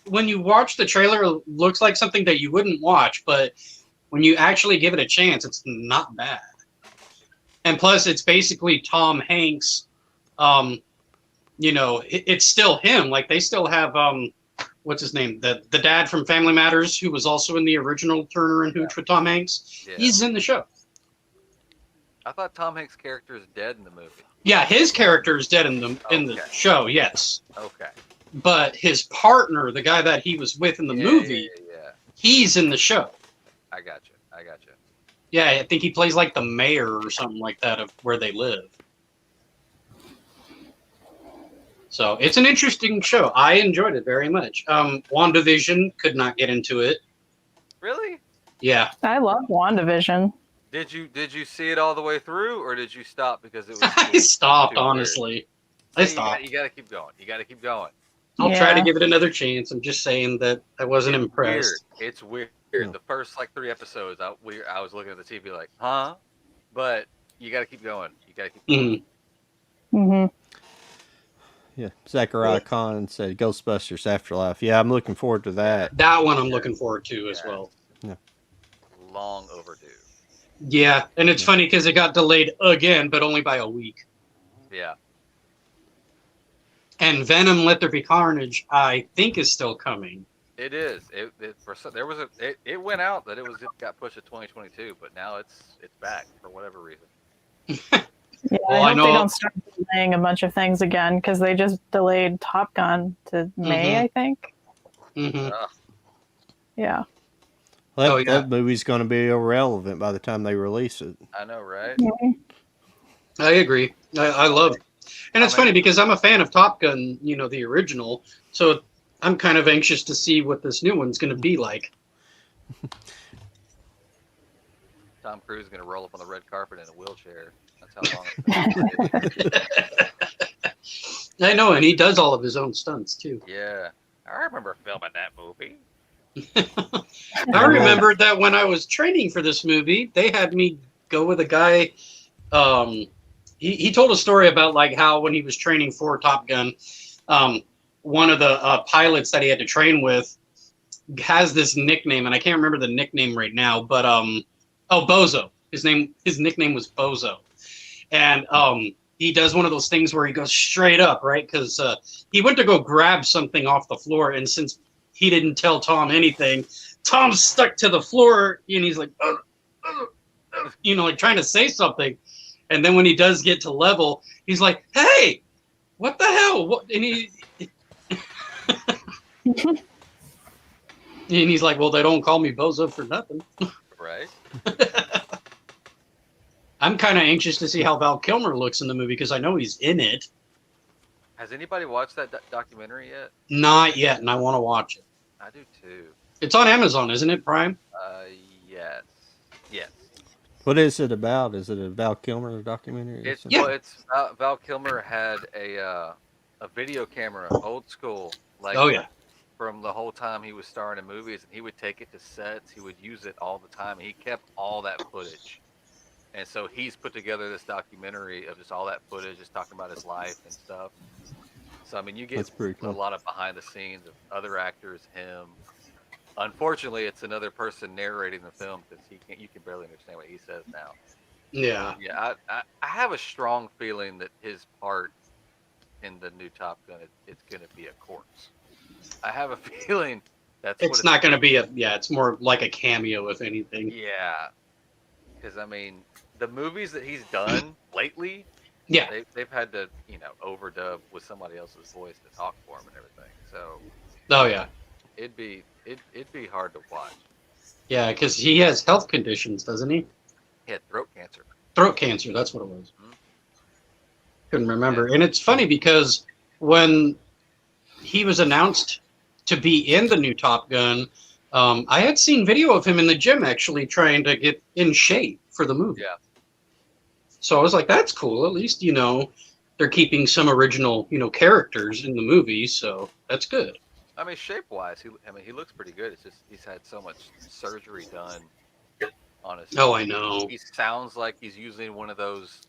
When you watch the trailer, it looks like something that you wouldn't watch, but when you actually give it a chance, it's not bad. And plus, it's basically Tom Hanks. It's still him. Like they still have what's his name? The dad from Family Matters, who was also in the original Turner and Hooch with Tom Hanks. Yeah. He's in the show. I thought Tom Hanks' character is dead in the movie. Yeah, his character is dead in the Okay. show. Yes. Okay. But his partner, the guy that he was with in the movie, Yeah. he's in the show. I got you. Yeah, I think he plays like the mayor or something like that of where they live. So it's an interesting show. I enjoyed it very much. Wanda Vision could not get into it. Really? Yeah, I love WandaVision. Did you see it all the way through, or did you stop because it was? I stopped, too weird? honestly. I stopped. You gotta keep going. I'll try to Yeah. give it another chance. I'm just saying that I wasn't impressed. It's weird. Yeah. The first 3 episodes, I was looking at the TV like, huh? But you gotta keep going. Mhm. Hmm. Yeah, Zachariah Khan said Ghostbusters Afterlife. Yeah, I'm looking forward to that. That one I'm looking forward to as Yeah. well. Long overdue. Yeah, and it's funny because it got delayed again, but only by a week. Yeah. And Venom: Let There Be Carnage, I think, is still coming. It is. It went out that it got pushed to 2022, but now it's back for whatever reason. Yeah, Well, I I hope know- they don't start delaying a bunch of things again because they just delayed Top Gun to May, Mhm. I think. Hmm. Yeah. Well, Oh, yeah. that movie's going to be irrelevant by the time they release it. I know, right? I agree. I love, and it's funny because I'm a fan of Top Gun, the original. So I'm kind of anxious to see what this new one's going to be like. Tom Cruise is gonna roll up on the red carpet in a wheelchair. That's how long it's been. I know, and he does all of his own stunts too. Yeah, I remember filming that movie. I remembered that when I was training for this movie, they had me go with a guy. He told a story about like how when he was training for Top Gun, one of the pilots that he had to train with has this nickname, and I can't remember the nickname right now, but Bozo. His nickname was Bozo, and he does one of those things where he goes straight up, right? Because he went to go grab something off the floor, and since he didn't tell Tom anything, Tom's stuck to the floor, and he's like, like trying to say something, and then when he does get to level, he's like, "Hey, what the hell?" What? And and he's like, "Well, they don't call me Bozo for nothing." Right. I'm kind of anxious to see how Val Kilmer looks in the movie because I know he's in it. Has anybody watched that documentary yet? Not yet, and I want to watch it. I do too. It's on Amazon, isn't it? Prime? Yes. Yes. What is it about? Is it a Val Kilmer documentary? Or It's something? well, it's Val Kilmer had a video camera, old school, like Oh yeah. from the whole time he was starring in movies, and he would take it to sets. He would use it all the time. And he kept all that footage, and so he's put together this documentary of just all that footage, just talking about his life and stuff. So I mean, you get That's pretty cool. a lot of behind the scenes of other actors, him. Unfortunately, it's another person narrating the film because you can barely understand what he says now. Yeah. Yeah, I have a strong feeling that his part in the new Top Gun, it's going to be a corpse. I have a feeling that's what It's not going to be it's more like a cameo, if anything. Yeah, because I mean, the movies that he's done lately, Yeah. they've had to overdub with somebody else's voice to talk for him and everything. So Oh yeah. it'd be hard to watch. Yeah, because he has health conditions, doesn't he? He had throat cancer. Throat cancer, that's what it was. Mhm. Couldn't remember. And it's funny because when he was announced to be in the new Top Gun, I had seen video of him in the gym actually trying to get in shape for the movie. Yeah. So I was like, that's cool. At least, they're keeping some original, characters in the movie. So that's good. I mean, shape-wise, he looks pretty good. It's just he's had so much surgery done on his. Oh, I know. He sounds like he's using one of those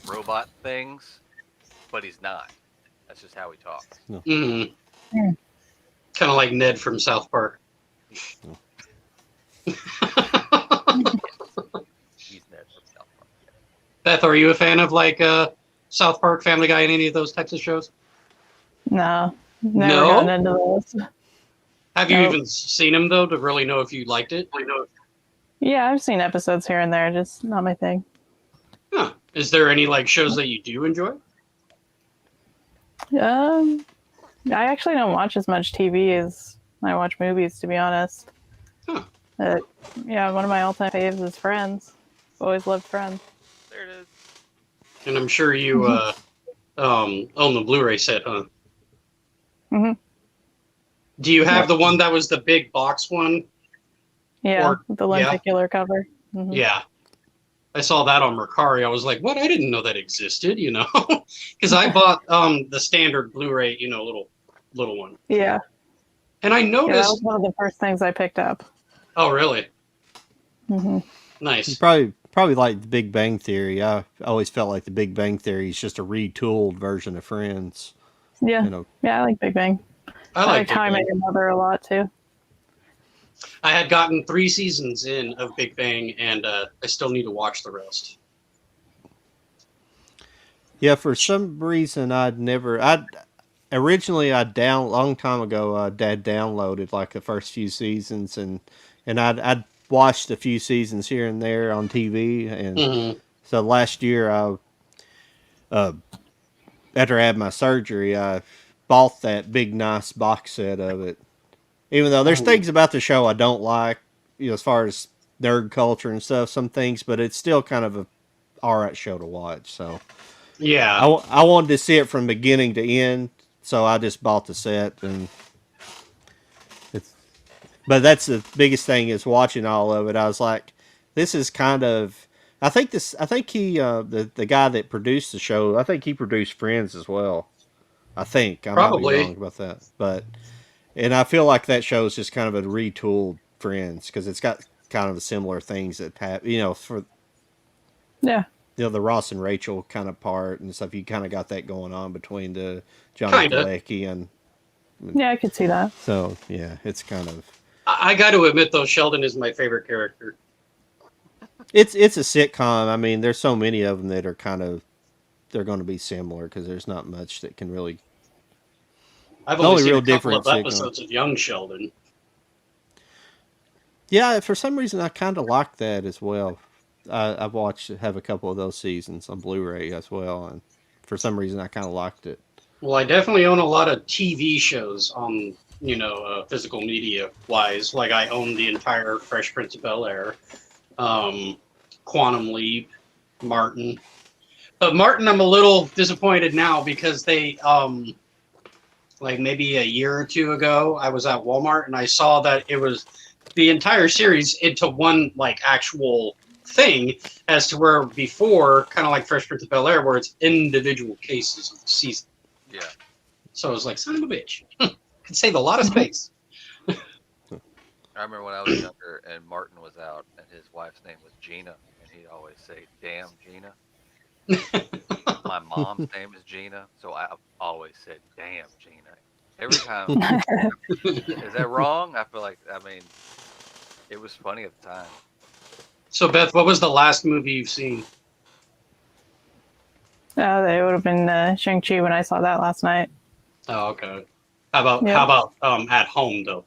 robot things, but he's not. That's just how he talks. Mm-hmm. Kind of like Ned from South Park. He's Ned from South Park. Yeah. Beth, are you a fan of South Park, Family Guy, and any of those types of shows? No. Never No? gotten into those. Have you Nope. even seen them though to really know if you liked it? Yeah, I've seen episodes here and there, just not my thing. Huh. Is there any shows that you do enjoy? I actually don't watch as much TV as I watch movies, to be honest. Huh. Yeah, one of my all-time faves is Friends. Always loved Friends. There it is. And I'm sure you own the Blu-ray set, huh? Mhm. Do you have the one that was the big box one? Yeah, Or- the yeah. lenticular cover. Mhm. Yeah. I saw that on Mercari. I was like, what? I didn't know that existed, Because I bought the standard Blu-ray, little one. Yeah. And I Yeah, that noticed... was one of the first things I picked up. Oh, really? Hmm. Nice. Probably like the Big Bang Theory. I always felt like the Big Bang Theory is just a retooled version of Friends. Yeah. Yeah, I like Big Bang. I like How I Met Your Mother a lot, too. I had gotten 3 seasons in of Big Bang, and I still need to watch the rest. Yeah, for some reason originally long time ago Dad downloaded like the first few seasons and I'd watched a few seasons here and there on TV and Mm-hmm. so last year I uh, after I had my surgery, I bought that big nice box set of it. Even though there's things about the show I don't like, as far as nerd culture and stuff, some things, but it's still kind of a alright show to watch. So Yeah. I wanted to see it from beginning to end, so I just bought the set, and it's. But that's the biggest thing is watching all of it. I was like, this is kind of. I think this. I think he, the guy that produced the show. I think he produced Friends as well. I think I might be Probably. wrong about that, but and I feel like that show is just kind of a retooled Friends because it's got kind of similar things that have for Yeah. the Ross and Rachel kind of part and stuff. You kind of got that going on between the John Kinda. Galecki and Yeah, I could see that. so yeah, it's kind of I got to admit though, Sheldon is my favorite character. it's a sitcom. I mean, there's so many of them that are kind of they're going to be similar because there's not much that can really. I've The only only seen real a couple of difference, episodes of Young Sheldon. Yeah, for some reason I kind of like that as well. I've watched have a couple of those seasons on Blu-ray as well, and for some reason I kind of liked it. Well, I definitely own a lot of TV shows on, physical media wise. Like I own the entire Fresh Prince of Bel-Air, Quantum Leap, Martin. But Martin, I'm a little disappointed now because they, like maybe a year or two ago, I was at Walmart and I saw that it was the entire series into one like actual thing, as to where before, kind of like Fresh Prince of Bel-Air, where it's individual cases of the season. Yeah. So I was like, son of a bitch. Could save a lot of space. I remember when I was younger and Martin was out and his wife's name was Gina, and he'd always say, "Damn, Gina." My mom's name is Gina, so I always said, "Damn, Gina." Every time. Is that wrong? I feel like, it was funny at the time. So Beth, what was the last movie you've seen? They would have been Shang-Chi when I saw that last night. Oh, okay. How about at home though?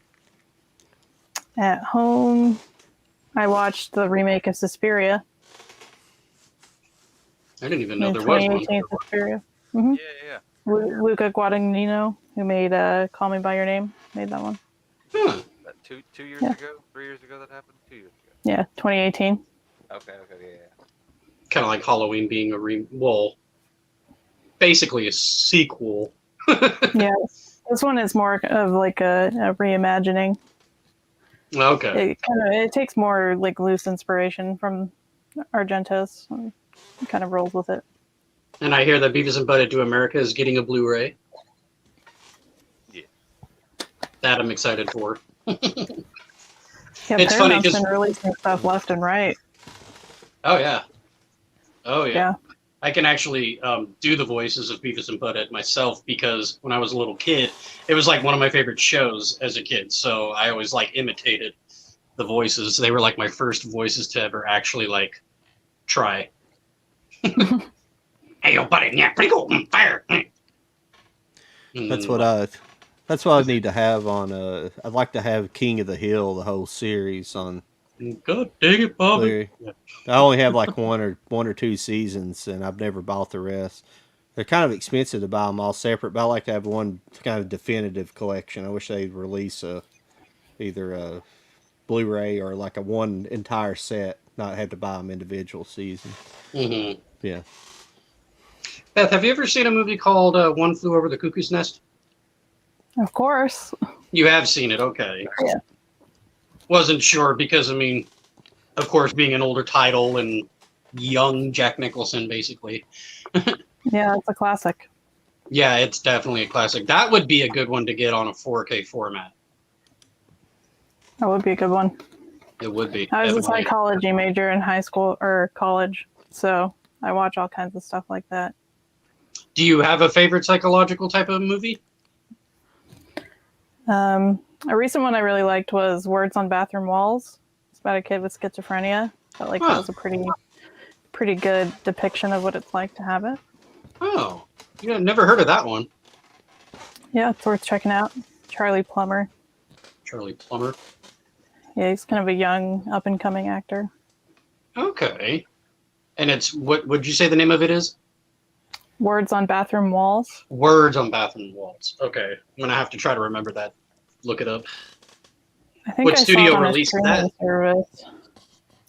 At home, I watched the remake of Suspiria. I didn't even know The there was one. 2018 Suspiria. Yeah, yeah. Luca Guadagnino, who made Call Me by Your Name, made that one. Huh. That two years ago, 3 years ago that happened? 2 years ago. Yeah, 2018. Okay, yeah. Kind of like Halloween being basically a sequel. Yeah, this one is more of like a reimagining. Okay. It takes more like loose inspiration from Argento's. And it kind of rolls with it. And I hear that Beavis and Butthead Do America is getting a Blu-ray. Yeah. That I'm excited for. Yeah, It's funny Paramount's 'cause- been releasing stuff left and right. Oh yeah. Yeah. I can actually do the voices of Beavis and Butthead myself because when I was a little kid, it was like one of my favorite shows as a kid. So I always like imitated the voices. They were like my first voices to ever actually like try. Hey, yo, buddy, yeah, pretty cool. Fire. That's what I need to have on. I'd like to have King of the Hill, the whole series on. God dang it, Bobby. Blu-ray. I only have like one or two seasons, and I've never bought the rest. They're kind of expensive to buy them all separate, but I like to have one kind of definitive collection. I wish they'd release either a Blu-ray or like a one entire set, not have to buy them individual seasons. Mm-hmm. Yeah. Beth, have you ever seen a movie called One Flew Over the Cuckoo's Nest? Of course. You have seen it, okay. Yeah. Wasn't sure because, of course, being an older title and young Jack Nicholson, basically. Yeah, it's a classic. Yeah, it's definitely a classic. That would be a good one to get on a 4K format. That would be a good one. It would be. I was a definitely. psychology major in high school or college, so I watch all kinds of stuff like that. Do you have a favorite psychological type of movie? A recent one I really liked was Words on Bathroom Walls. It's about a kid with schizophrenia. Felt like that was a pretty good depiction of what it's like to have it. Oh, yeah, never heard of that one. Yeah, it's worth checking out. Charlie Plummer. Charlie Plummer. Yeah, he's kind of a young, up-and-coming actor. Okay. And it's, what would you say the name of it is? Words on Bathroom Walls. Words on Bathroom Walls. Okay, I'm gonna have to try to remember that. Look it up. I think What I studio saw it on a released streaming that? service. I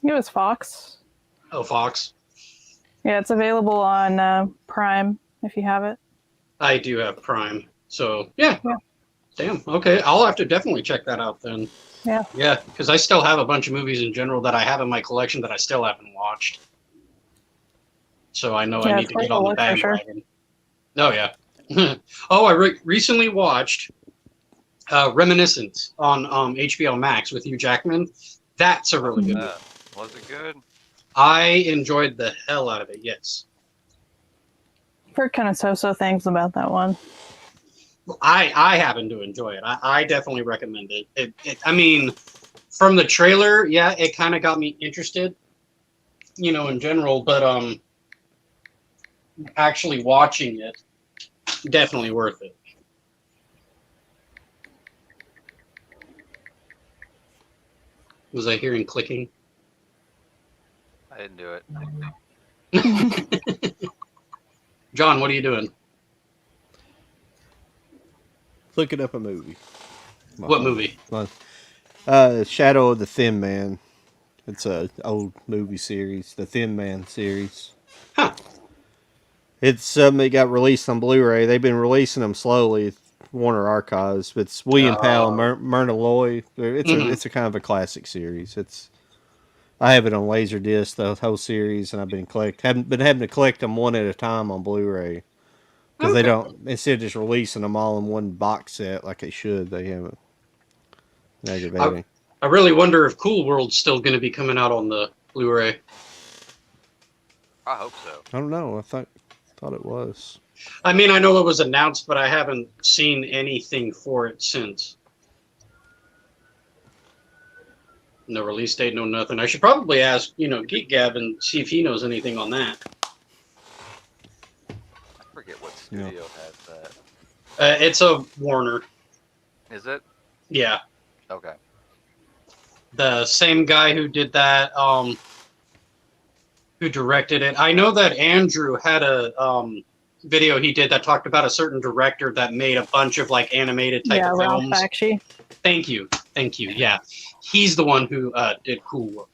think it was Fox. Oh, Fox. Yeah, it's available on Prime if you have it. I do have Prime, so yeah. Yeah. Damn. Okay, I'll have to definitely check that out then. Yeah. Yeah, because I still have a bunch of movies in general that I have in my collection that I still haven't watched. So I know I Yeah, need it's to worth get a on the look for sure. bandwagon. Oh yeah. Oh, I recently watched Reminiscence on HBO Max with Hugh Jackman. That's a really good movie. Was it good? I enjoyed the hell out of it. Yes. I've heard kind of so-so things about that one. I happen to enjoy it. I definitely recommend it. I mean, from the trailer, yeah, it kind of got me interested, in general, but actually watching it, definitely worth it. Was I hearing clicking? I didn't do it. John, what are you doing? Looking up a movie. What movie? Shadow of the Thin Man. It's a old movie series, the Thin Man series. Huh. It got released on Blu-ray. They've been releasing them slowly. Warner Archives. It's William Powell and Myrna Loy. It's a kind of a classic series. I have it on Laserdisc, the whole series, and I've been haven't been having to collect them one at a time on Blu-ray because they don't, instead of just releasing them all in one box set like they should. They haven't. Aggravating. I really wonder if Cool World's still going to be coming out on the Blu-ray. I hope so. I don't know. I thought it was. I mean, I know it was announced, but I haven't seen anything for it since. No release date, no nothing. I should probably ask, Geek Gab and see if he knows anything on that. I forget what studio has that. It's a Warner. Is it? Yeah. Okay. The same guy who did that, who directed it. I know that Andrew had a video he did that talked about a certain director that made a bunch of like animated type of Ralph films. Bakshi. Thank you. Yeah, he's the one who did Cool World.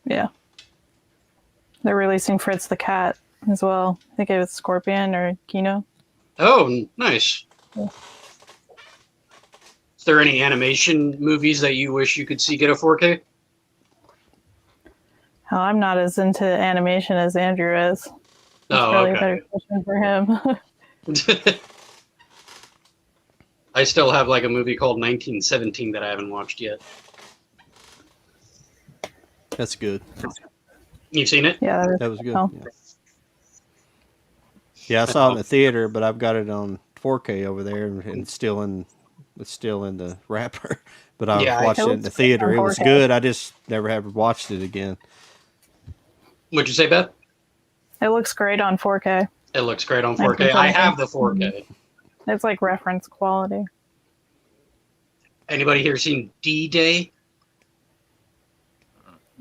Yeah. They're releasing Fritz the Cat as well. I think it was Scorpion or Kino. Oh, nice. Yeah. Is there any animation movies that you wish you could see get a 4K? Oh, I'm not as into animation as Andrew is. That's probably a better question for him. I still have like a movie called 1917 that I haven't watched yet. That's good. You've seen it? Yeah, That was good. Oh. Yeah, I saw it in the theater, but I've got it on 4K over there, and it's still in the wrapper. But I watched it in the theater. It was good. I just never have watched it again. What'd you say, Beth? It looks great on 4K. It looks great on 4K. I have the 4K. It's like reference quality. Anybody here seen D-Day?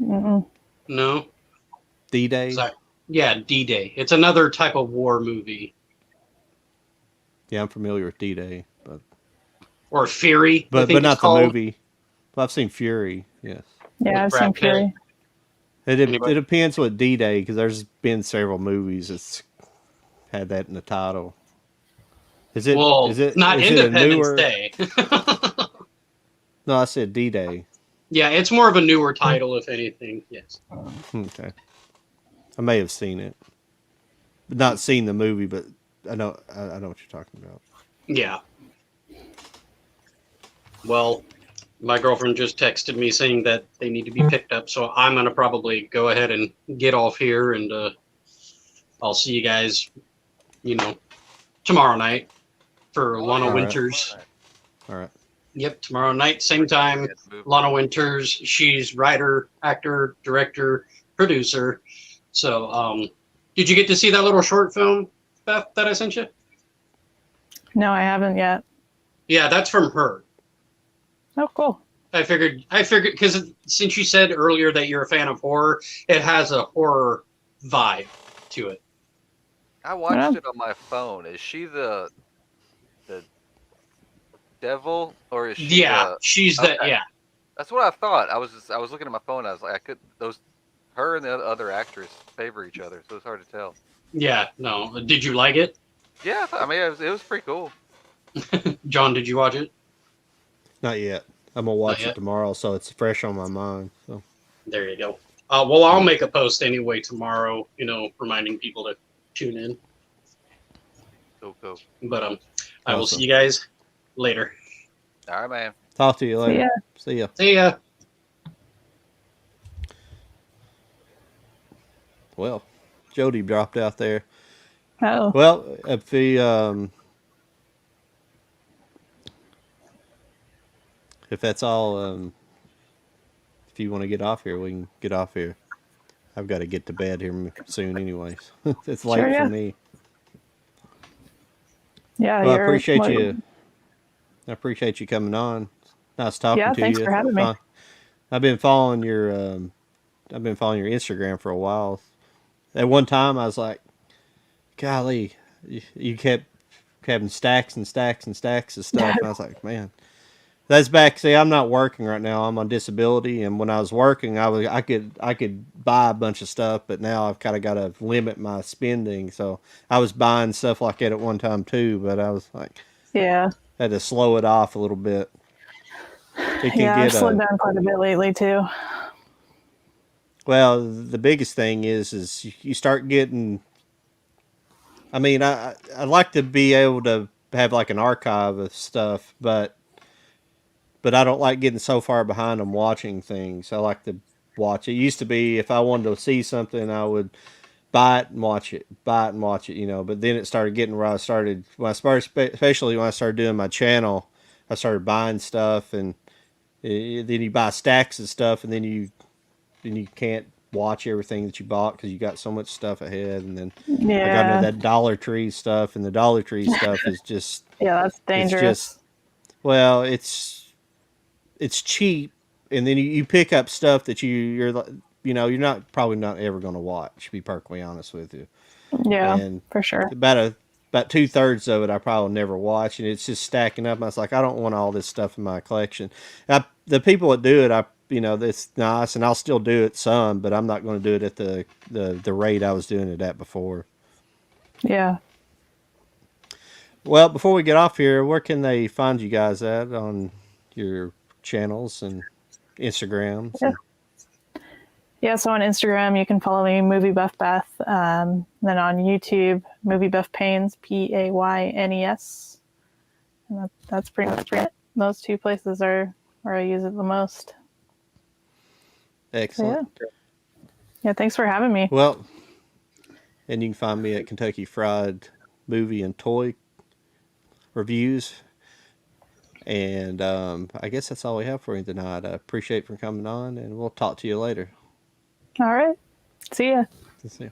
Mm-mm. No? D-Day? Yeah, D-Day. It's another type of war movie. Yeah, I'm familiar with D-Day. Or Fury. But not the movie. Well, I've seen Fury, yes. Yeah, I've seen Fury. It depends what D-Day, because there's been several movies that's had that in the title. Is it not Independence Day. No, I said D-Day. Yeah, it's more of a newer title, if anything. Yes. Okay. I may have seen it. Not seen the movie, but I know what you're talking about. Yeah. Well, my girlfriend just texted me saying that they need to be picked up, so I'm going to probably go ahead and get off here, and I'll see you guys, tomorrow night for Lana Winters. All right. Yep, tomorrow night, same time. Lana Winters, she's writer, actor, director, producer. So, did you get to see that little short film, Beth, that I sent you? No, I haven't yet. Yeah, that's from her. Oh, cool. I figured, because since you said earlier that you're a fan of horror, it has a horror vibe to it. I watched it on my phone. Is she the devil, or is she Yeah, the? she's Okay, the yeah. that's what I thought. I was looking at my phone. I was like, I could those her and the other actress favor each other, so it's hard to tell. Yeah, no. Did you like it? Yeah, I mean, it was pretty cool. John, did you watch it? Not yet. I'm gonna Not watch it yet. tomorrow, so it's fresh on my mind. So There you go. Well, I'll make a post anyway tomorrow, reminding people to tune in. Cool. But I will Awesome. see you guys later. All right, man. talk to you later. ya. See ya. See ya. Well, Jody dropped out there. Oh, Well, if that's all, if you want to get off here, we can get off here. I've got to get to bed here soon, anyways. It's late Sure, for yeah. me. yeah. Well, I you're appreciate you. I appreciate you coming on. Nice talking Yeah, to thanks you. for having me. I've been following your Instagram for a while. At one time, I was like, "Golly, you kept having stacks and stacks and stacks of stuff." And I was like, "Man, that's back." See, I'm not working right now. I'm on disability, and when I was working, I could buy a bunch of stuff, but now I've kind of got to limit my spending. So I was buying stuff like that at one time too, but I was like, Yeah, had to slow it off a little bit. It can yeah. I've get slowed down quite a bit lately too. well. The biggest thing is you start getting. I mean, I'd like to be able to have like an archive of stuff, but I don't like getting so far behind on watching things. I like to watch. It used to be if I wanted to see something, I would buy it and watch it, But then it started getting where especially when I started doing my channel, I started buying stuff, and then you buy stacks of stuff, and then you can't watch everything that you bought because you got so much stuff ahead. And then I got into Yeah, that Dollar Tree stuff, and the Dollar Tree stuff is just yeah. That's it's dangerous. just well, it's cheap, and then you pick up stuff that you're not probably not ever going to watch. To be perfectly honest with you, Yeah, and for sure. about 2/3 of it I probably never watch, and it's just stacking up. And I was like, I don't want all this stuff in my collection. The people that do it, that's nice, and I'll still do it some, but I'm not going to do it at the rate I was doing it at before. Yeah. Well, before we get off here, where can they find you guys at on your channels and Instagrams? Yeah. Yeah, so on Instagram, you can follow me, Movie Buff Beth. Then on YouTube, Movie Buff Paynes, Paynes. And that's pretty much it. Those two places are where I use it the most. Excellent. So, yeah, thanks for having me. Well, and you can find me at Kentucky Fried Movie and Toy Reviews. And I guess that's all we have for you tonight. I appreciate for coming on, and we'll talk to you later. All right. See ya. See you.